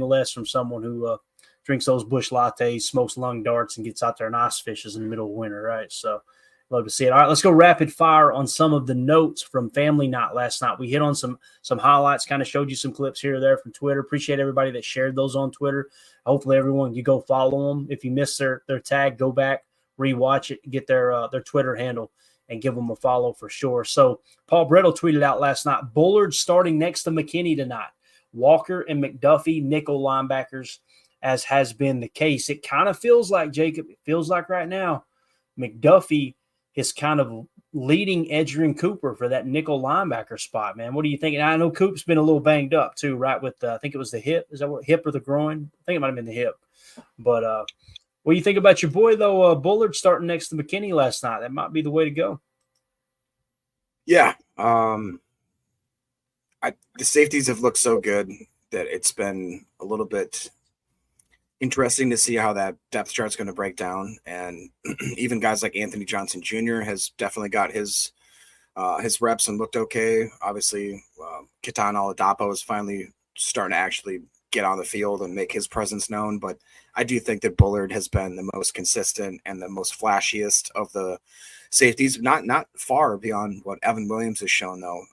less from someone who drinks those bush lattes, smokes lung darts, and gets out there and ice fishes in the middle of winter, right? So love to see it. All right, let's go rapid fire on some of the notes from family night last night. We hit on some highlights, kind of showed you some clips here or there from Twitter. Appreciate everybody that shared those on Twitter. Hopefully everyone, you go follow them. If you missed their tag, go back, rewatch it, get their Twitter handle, and give them a follow for sure. So Paul Brettel tweeted out last night, Bullard starting next to McKinney tonight. Walker and McDuffie, nickel linebackers, as has been the case. It kind of feels like, Jacob, right now, McDuffie is kind of leading Edgerrin Cooper for that nickel linebacker spot, man. What do you think? And I know Coop's been a little banged up too, right? With I think it was the hip. Is that what hip or the groin? I think it might have been the hip. But what do you think about your boy though? Bullard starting next to McKinney last night. That might be the way to go. Yeah, the safeties have looked so good that it's been a little bit interesting to see how that depth chart is going to break down. And even guys like Anthony Johnson Jr. has definitely got his reps and looked okay. Obviously, Ketan Oladapo is finally starting to actually get on the field and make his presence known. But I do think that Bullard has been the most consistent and the most flashiest of the safeties, not far beyond what Evan Williams has shown, though.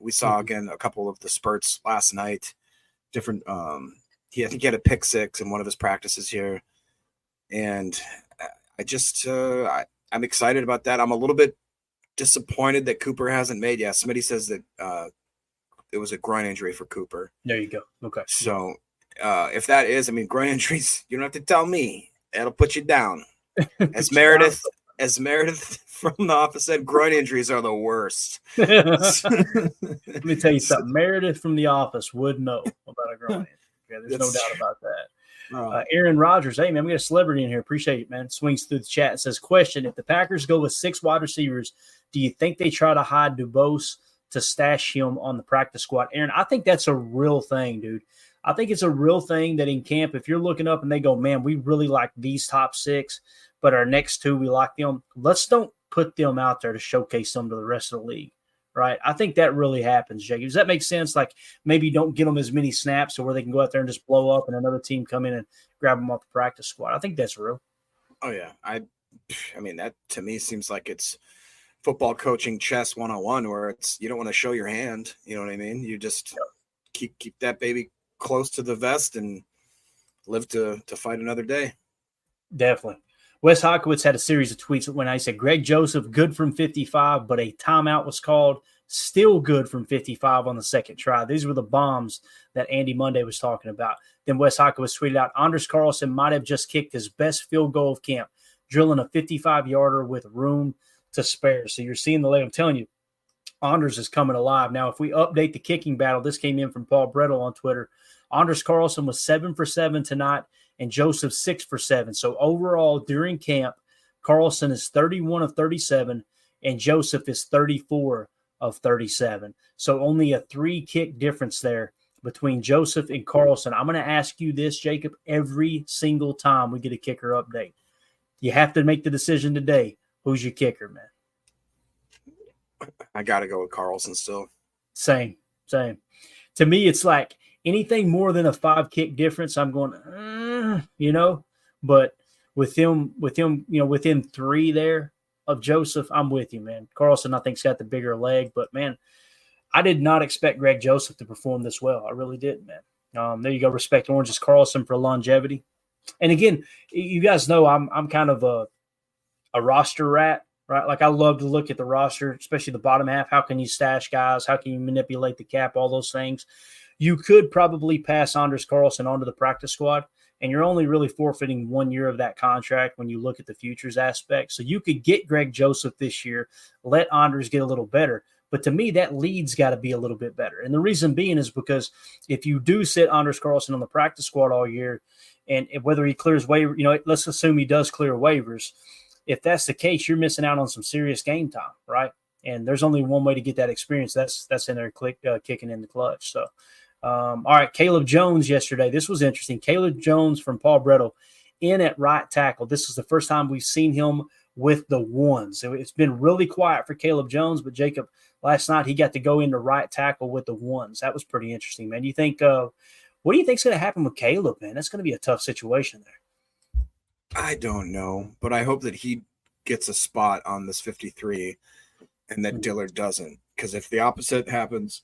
We saw, again, a couple of the spurts last night, different I think he had a pick six in one of his practices here. And I'm excited about that. I'm a little bit disappointed that Cooper hasn't made. Yeah, somebody says that it was a groin injury for Cooper. There you go. Okay. So if that is, groin injuries, you don't have to tell me. It'll put you down. As Meredith from the office said, groin injuries are the worst. Let me tell you something. Meredith from the office would know about a groin injury. Yeah, there's no doubt about that. Aaron Rogers, hey, man, we got a celebrity in here. Appreciate it, man. Swings through the chat and says, question, if the Packers go with 6 wide receivers, do you think they try to hide Dubose to stash him on the practice squad? Aaron, I think that's a real thing, dude. I think it's a real thing that in camp, if you're looking up and they go, man, we really like these top 6, but our next 2, we like them. Let's don't put them out there to showcase them to the rest of the league. Right. I think that really happens, Jake. Does that make sense? Like maybe don't get them as many snaps or where they can go out there and just blow up and another team come in and grab them off the practice squad. I think that's real. Oh, yeah. I mean, that to me seems like it's football coaching chess 101 where it's you don't want to show your hand. You know what I mean? You just keep that baby close to the vest and live to fight another day. Definitely. Wes Hawkowitz had a series of tweets when I said Greg Joseph, good from 55, but a timeout was called, still good from 55 on the second try. These were the bombs that Andy Monday was talking about. Then Wes Hawkowitz tweeted out, Anders Carlson might have just kicked his best field goal of camp, drilling a 55-yarder with room to spare. So you're seeing the leg. I'm telling you, Anders is coming alive. Now, if we update the kicking battle, this came in from Paul Brettel on Twitter. Anders Carlson was 7 for 7 tonight, and Joseph 6 for 7. So overall, during camp, Carlson is 31 of 37, and Joseph is 34 of 37. So only a 3-kick difference there between Joseph and Carlson. I'm going to ask you this, Jacob, every single time we get a kicker update. You have to make the decision today. Who's your kicker, man? I got to go with Carlson still. Same. To me, it's like anything more than a 5-kick difference, I'm going, but with him, within 3 there of Joseph, I'm with you, man. Carlson, I think, has got the bigger leg, but man, I did not expect Greg Joseph to perform this well. I really didn't, man. There you go. Respect Orange's Carlson for longevity. And again, you guys know I'm kind of a roster rat, right? Like I love to look at the roster, especially the bottom half. How can you stash guys? How can you manipulate the cap? All those things. You could probably pass Anders Carlson onto the practice squad, and you're only really forfeiting 1 year of that contract when you look at the futures aspect. So you could get Greg Joseph this year, let Anders get a little better. But to me, that lead's got to be a little bit better. And the reason being is because if you do sit Anders Carlson on the practice squad all year, and whether he clears waiver, let's assume he does clear waivers. If that's the case, you're missing out on some serious game time, right? And there's only one way to get that experience. That's in there kicking in the clutch. So, all right, Caleb Jones yesterday. This was interesting. Caleb Jones from Paul Brettel in at right tackle. This is the first time we've seen him with the ones. So it's been really quiet for Caleb Jones, but Jacob, last night he got to go into right tackle with the ones. That was pretty interesting, man. What do you think is going to happen with Caleb, man? That's going to be a tough situation there. I don't know, but I hope that he gets a spot on this 53 and that Dillard doesn't. Because if the opposite happens,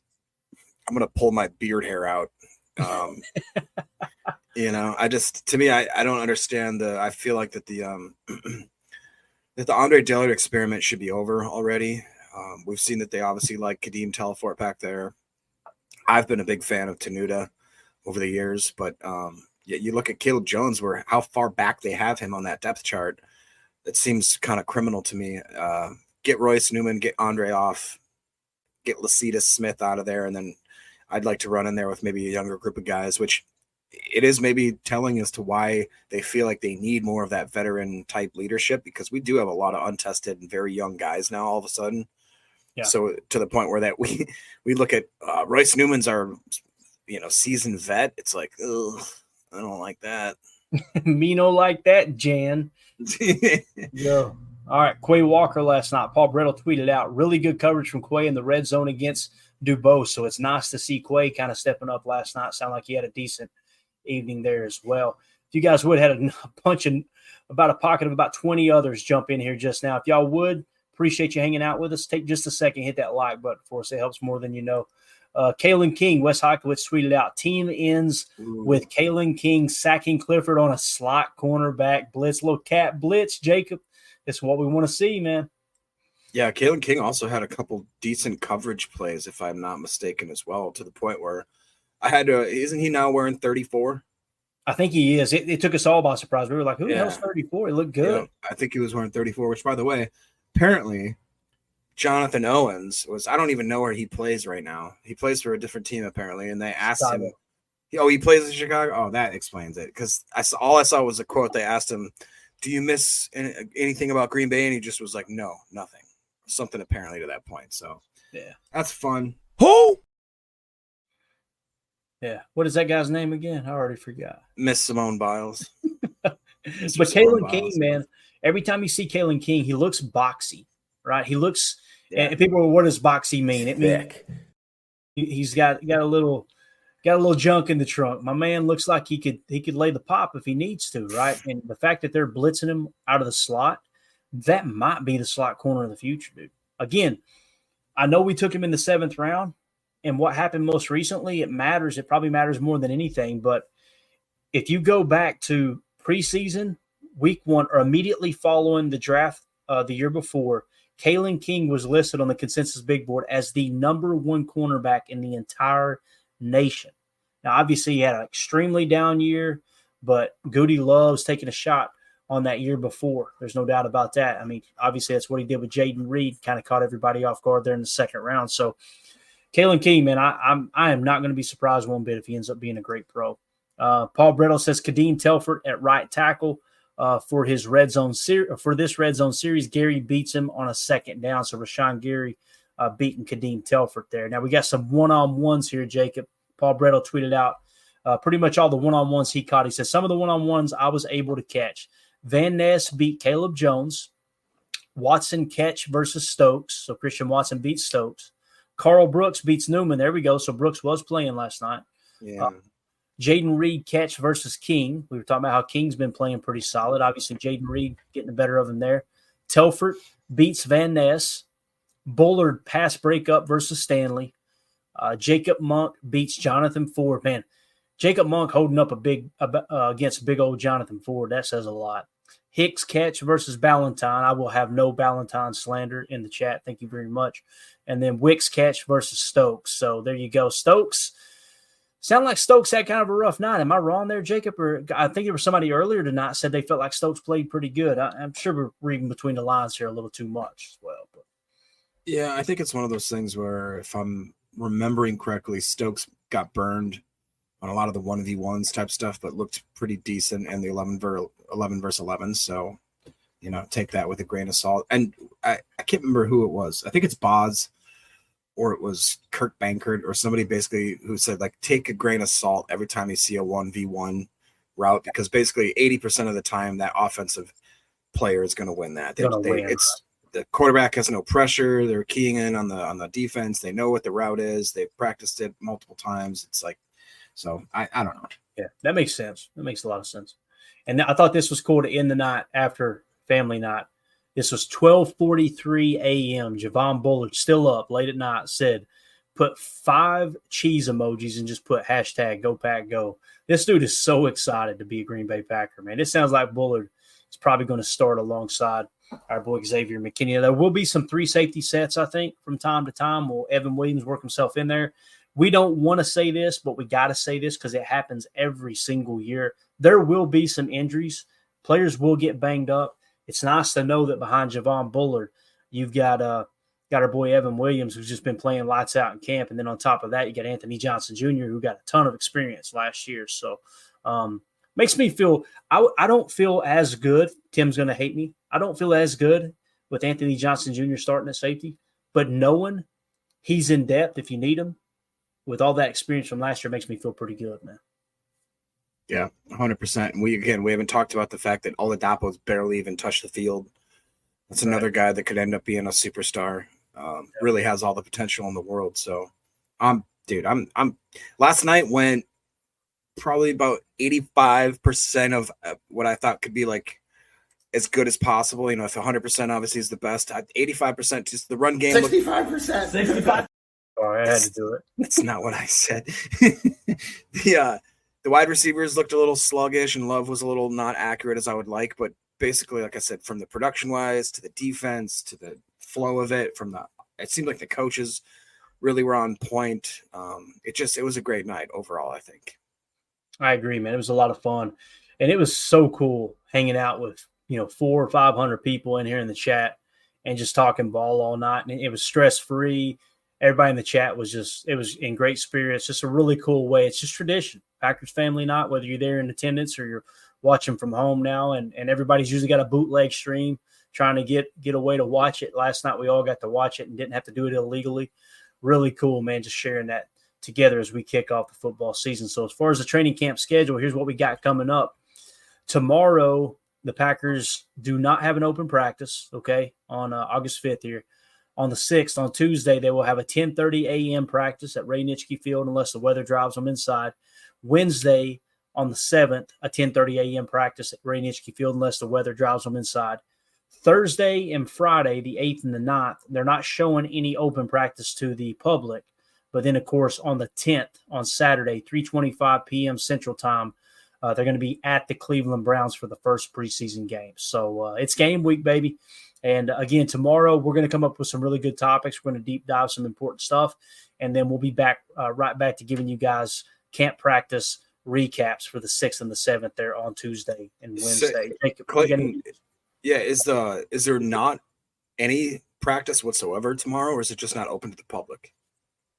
I'm going to pull my beard hair out. I don't understand I feel like that that the Andre Dillard experiment should be over already. We've seen that they obviously like Kadeem Telefort back there. I've been a big fan of Tenuta over the years, but you look at Caleb Jones, where how far back they have him on that depth chart. That seems kind of criminal to me. Get Royce Newman, get Andre off, get Lecitus Smith out of there, and then I'd like to run in there with maybe a younger group of guys, which it is maybe telling as to why they feel like they need more of that veteran type leadership, because we do have a lot of untested and very young guys now all of a sudden. Yeah. So to the point where that we look at Royce Newman's our seasoned vet. It's like, ugh, I don't like that. Me no like that, Jan. Yo. All right, Quay Walker last night. Paul Brettel tweeted out, really good coverage from Quay in the red zone against Dubose. So it's nice to see Quay kind of stepping up last night. Sound like he had a decent evening there as well. If you guys would, had a bunch of about a pocket of about 20 others jump in here just now. If y'all would, appreciate you hanging out with us. Take just a second, hit that like button for us. It helps more than you know. Kalen King, Wes Heikowitz tweeted out, team ends with Kalen King sacking Clifford on a slot cornerback blitz. Little cat blitz, Jacob. That's what we want to see, man. Yeah, Kalen King also had a couple decent coverage plays, if I'm not mistaken, as well, to the point where I had to – isn't he now wearing 34? I think he is. It took us all by surprise. We were like, who the hell's 34? It looked good. I think he was wearing 34, which, by the way, apparently Jonathan Owens was – I don't even know where he plays right now. He plays for a different team, apparently, and they asked him – he plays in Chicago? Oh, that explains it, because all I saw was a quote. They asked him, do you miss anything about Green Bay? And he just was like, no, nothing. Something apparently to that point. So, yeah, that's fun. Who? Yeah. What is that guy's name again? I already forgot. Miss Simone Biles. But Kalen King, man, every time you see Kalen King, he looks boxy, right? He looks, and people are, what does boxy mean? It means he's got a little junk in the trunk. My man looks like he could lay the pop if he needs to, right? And the fact that they're blitzing him out of the slot, that might be the slot corner of the future, dude. Again, I know we took him in the 7th round, and what happened most recently, it matters. It probably matters more than anything. But if you go back to preseason, week 1, or immediately following the draft the year before, Kalen King was listed on the consensus big board as the number 1 cornerback in the entire nation. Now, obviously, he had an extremely down year, but Goody loves taking a shot on that year before. There's no doubt about that. I mean, obviously that's what he did with Jaden Reed, kind of caught everybody off guard there in the second round. So Kalen King, man, I am not going to be surprised one bit if he ends up being a great pro. Paul Brettel says Kadeem Telford at right tackle for his red zone for this red zone series. Gary beats him on a second down. So Rashawn Gary beating Kadeem Telford there. Now we got some one-on-ones here, Jacob. Paul Brettel tweeted out pretty much all the one-on-ones he caught. He says some of the one-on-ones I was able to catch. Van Ness beat Caleb Jones. Watson catch versus Stokes. So Christian Watson beats Stokes. Carl Brooks beats Newman. There we go. So Brooks was playing last night. Yeah. Jaden Reed catch versus King. We were talking about how King's been playing pretty solid. Obviously, Jaden Reed getting the better of him there. Telford beats Van Ness. Bullard pass breakup versus Stanley. Jacob Monk beats Jonathan Ford. Man, Jacob Monk holding up against big old Jonathan Ford. That says a lot. Hicks catch versus Ballantyne. I will have no Ballantyne slander in the chat. Thank you very much. And then Wicks catch versus Stokes. So there you go. Stokes. Sound like Stokes had kind of a rough night. Am I wrong there, Jacob? Or I think there was somebody earlier tonight said they felt like Stokes played pretty good. I'm sure we're reading between the lines here a little too much as well. But. Yeah, I think it's one of those things where if I'm remembering correctly, Stokes got burned on a lot of the 1v1s type stuff, but looked pretty decent in the 11 versus 11. So, take that with a grain of salt. And I can't remember who it was. I think it's Boz or it was Kirk Bankert or somebody basically who said, like, take a grain of salt every time you see a 1v1 route, because basically 80% of the time that offensive player is going to win that. It's the quarterback has no pressure. They're keying in on the defense. They know what the route is. They've practiced it multiple times. It's like, so I don't know. Yeah, that makes sense. That makes a lot of sense. And I thought this was cool to end the night after family night. This was 12:43 a.m. Javon Bullard, still up late at night, said, put 5 cheese emojis and just put hashtag Go Pack Go. This dude is so excited to be a Green Bay Packer, man. It sounds like Bullard is probably going to start alongside our boy Xavier McKinney. There will be some 3 safety sets, I think, from time to time. Will Evan Williams work himself in there? We don't want to say this, but we got to say this because it happens every single year. There will be some injuries. Players will get banged up. It's nice to know that behind Javon Bullard, you've got our boy Evan Williams, who's just been playing lights out in camp. And then on top of that, you got Anthony Johnson Jr., who got a ton of experience last year. So makes me feel I don't feel as good. Tim's going to hate me. I don't feel as good with Anthony Johnson Jr. starting at safety. But knowing he's in depth if you need him, with all that experience from last year, makes me feel pretty good, man. Yeah, 100%. And we haven't talked about the fact that Oladapo's barely even touched the field. That's another guy that could end up being a superstar. Really has all the potential in the world. So, I'm last night went probably about 85% of what I thought could be like as good as possible. If 100% obviously is the best, 85% just the run game. 65%. 65. Oh, I had to do it. That's not what I said. The wide receivers looked a little sluggish, and Love was a little not accurate as I would like. But basically, like I said, from the production-wise to the defense to the flow of it, it seemed like the coaches really were on point. It was a great night overall, I think. I agree, man. It was a lot of fun, and it was so cool hanging out with 400 or 500 people in here in the chat and just talking ball all night. And it was stress-free. Everybody in the chat was in great spirits. Just a really cool way. It's just tradition. Packers family night, whether you're there in attendance or you're watching from home now, and everybody's usually got a bootleg stream trying to get a way to watch it. Last night we all got to watch it and didn't have to do it illegally. Really cool, man, just sharing that together as we kick off the football season. So as far as the training camp schedule, here's what we got coming up. Tomorrow, the Packers do not have an open practice, okay, on August 5th here. On the 6th, on Tuesday, they will have a 10:30 a.m. practice at Ray Nitschke Field unless the weather drives them inside. Wednesday, on the 7th, a 10:30 a.m. practice at Ray Nitschke Field unless the weather drives them inside. Thursday and Friday, the 8th and the 9th, they're not showing any open practice to the public. But then, of course, on the 10th, on Saturday, 3:25 p.m. Central Time, they're going to be at the Cleveland Browns for the first preseason game. So it's game week, baby. And again, tomorrow we're going to come up with some really good topics. We're going to deep dive some important stuff. And then we'll be back right back to giving you guys camp practice recaps for the 6th and the 7th there on Tuesday and Wednesday. Clayton, is there not any practice whatsoever tomorrow, or is it just not open to the public?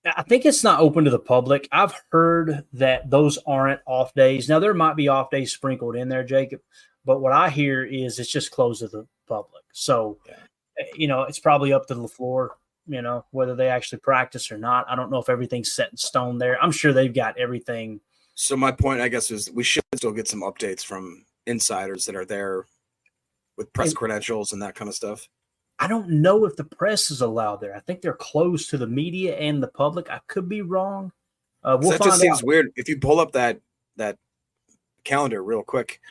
I think it's not open to the public. I've heard that those aren't off days. Now, there might be off days sprinkled in there, Jacob, but what I hear is it's just closed to the public. So, it's probably up to LaFleur, whether they actually practice or not. I don't know if everything's set in stone there. I'm sure they've got everything. So my point, I guess, is we should still get some updates from insiders that are there with press credentials and that kind of stuff. I don't know if the press is allowed there. I think they're closed to the media and the public. I could be wrong. That just seems weird. If you pull up that calendar real quick,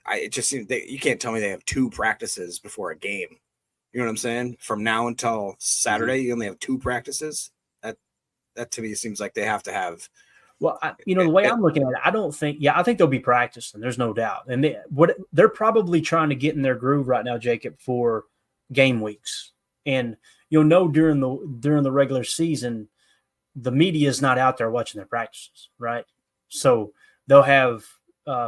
it just seems you can't tell me they have 2 practices before a game. You know what I'm saying? From now until Saturday, you only have 2 practices. That to me seems like they have to have. Well, the way I'm looking at it, I think they'll be practicing. There's no doubt. And they're probably trying to get in their groove right now, Jacob, for game weeks. And during the regular season, the media is not out there watching their practices, right? So they'll have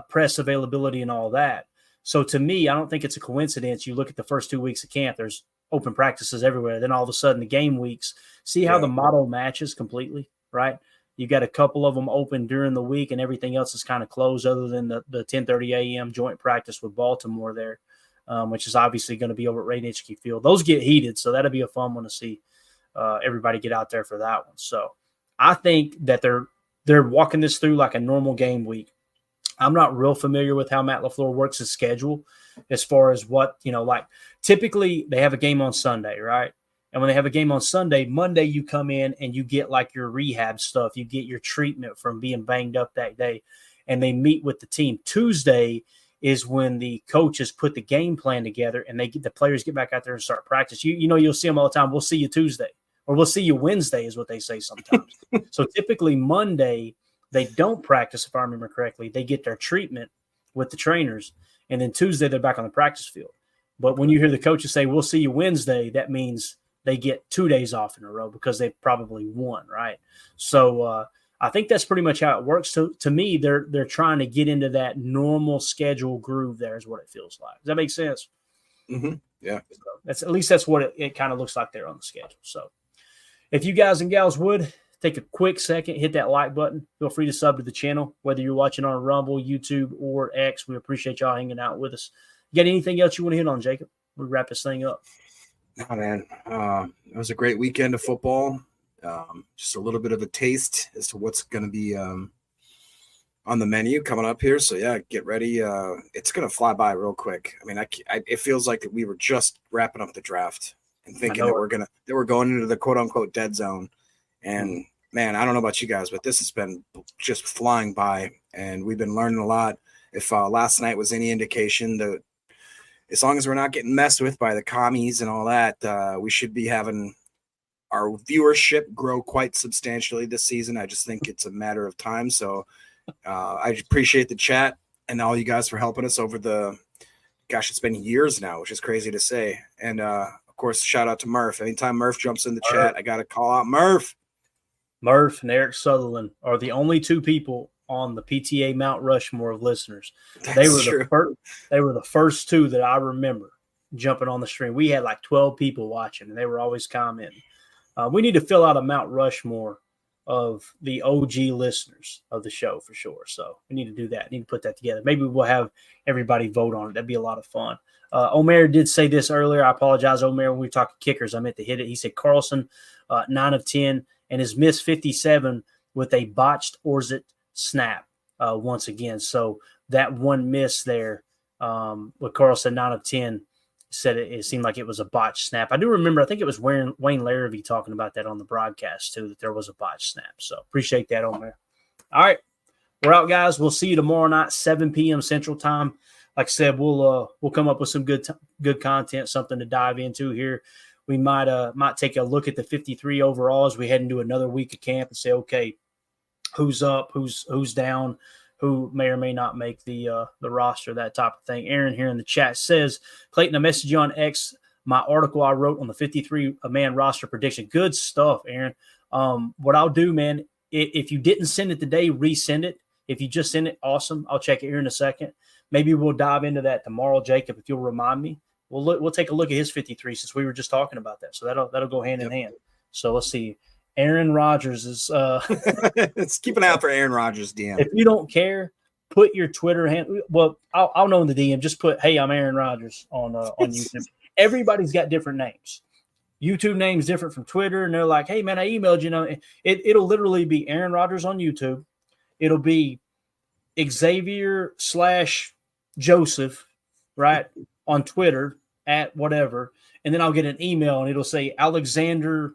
press availability and all that. So to me, I don't think it's a coincidence. You look at the first 2 weeks of camp, there's open practices everywhere. Then all of a sudden the game weeks, see how the model matches completely, right? You got a couple of them open during the week and everything else is kind of closed other than the 10:30 a.m. joint practice with Baltimore there. Which is obviously going to be over at Ray Nitschke Field. Those get heated, so that'll be a fun one to see everybody get out there for that one. So I think that they're walking this through like a normal game week. I'm not real familiar with how Matt LaFleur works his schedule as far as what, like typically they have a game on Sunday, right? And when they have a game on Sunday, Monday you come in and you get like your rehab stuff. You get your treatment from being banged up that day, and they meet with the team. Tuesday is when the coaches put the game plan together and the players get back out there and start practice. You'll see them all the time. We'll see you Tuesday, or we'll see you Wednesday is what they say sometimes. So typically Monday, they don't practice, if I remember correctly. They get their treatment with the trainers, and then Tuesday they're back on the practice field. But when you hear the coaches say, we'll see you Wednesday, that means they get 2 days off in a row because they probably won, right? So I think that's pretty much how it works. So to me, they're trying to get into that normal schedule groove. There is what it feels like. Does that make sense? Mm-hmm. Yeah. So that's what it kind of looks like there on the schedule. So if you guys and gals would take a quick second, hit that like button. Feel free to sub to the channel, whether you're watching on Rumble, YouTube, or X. We appreciate y'all hanging out with us. You got anything else you want to hit on, Jacob? We'll wrap this thing up. Oh, man. It was a great weekend of football. Just a little bit of a taste as to what's going to be on the menu coming up here. So yeah, get ready. It's going to fly by real quick. I mean, it feels like that we were just wrapping up the draft and thinking that we're going into the quote unquote dead zone. And man, I don't know about you guys, but this has been just flying by, and we've been learning a lot. If last night was any indication, that as long as we're not getting messed with by the commies and all that, we should be having our viewership grow quite substantially this season. I just think it's a matter of time. So I appreciate the chat and all you guys for helping us over it's been years now, which is crazy to say. And of course, shout out to Murph. Anytime Murph jumps in the chat, I got to call out Murph. Murph and Eric Sutherland are the only 2 people on the PTA Mount Rushmore of listeners. They were the first 2 that I remember jumping on the stream. We had like 12 people watching, and they were always commenting. We need to fill out a Mount Rushmore of the OG listeners of the show for sure. So we need to do that. Need to put that together. Maybe we'll have everybody vote on it. That'd be a lot of fun. Omer did say this earlier. I apologize, Omer. When we were talking kickers, I meant to hit it. He said Carlson, 9 of 10, and has missed 57 with a botched Orsit snap once again. So that one miss there with Carlson, 9 of 10, said it seemed like it was a botched snap. I do remember, I think it was Wayne Larrabee talking about that on the broadcast too, that there was a botched snap. So appreciate that, Omer. All right, we're out, guys. We'll see you tomorrow night, 7 p.m. Central Time. Like I said, we'll come up with some good content, something to dive into here. We might take a look at the 53 overall as we head into another week of camp and say, okay, who's up, who's down, who may or may not make the roster, that type of thing. Aaron here in the chat says, Clayton, I messaged you on X, my article I wrote on the 53-man roster prediction. Good stuff, Aaron. What I'll do, man, if you didn't send it today, resend it. If you just send it, awesome. I'll check it here in a second. Maybe we'll dive into that tomorrow, Jacob, if you'll remind me. We'll take a look at his 53 since we were just talking about that. So that'll go hand in hand. So let's see. Aaron Rodgers is let's keep an eye out for Aaron Rodgers DM. If you don't care, put your Twitter handle. Well, I'll know in the DM. Just put, "Hey, I'm Aaron Rodgers" on YouTube. Everybody's got different names. YouTube name's different from Twitter, and they're like, "Hey, man, I emailed you." It'll literally be Aaron Rodgers on YouTube. It'll be Xavier/Joseph, right, on Twitter at whatever, and then I'll get an email, and it'll say Alexander.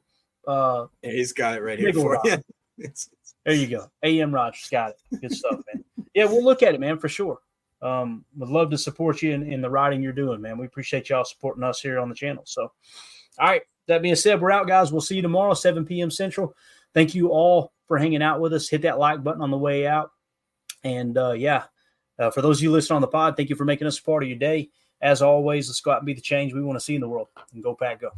He's got it right here for you. There you go. AM Rodgers got it. Good stuff, man. Yeah, we'll look at it, man, for sure. Would love to support you in the writing you're doing, man. We appreciate y'all supporting us here on the channel. So, all right. That being said, we're out, guys. We'll see you tomorrow, 7 p.m. Central. Thank you all for hanging out with us. Hit that like button on the way out. And, for those of you listening on the pod, thank you for making us a part of your day. As always, let's go out and be the change we want to see in the world. And go Pack, go.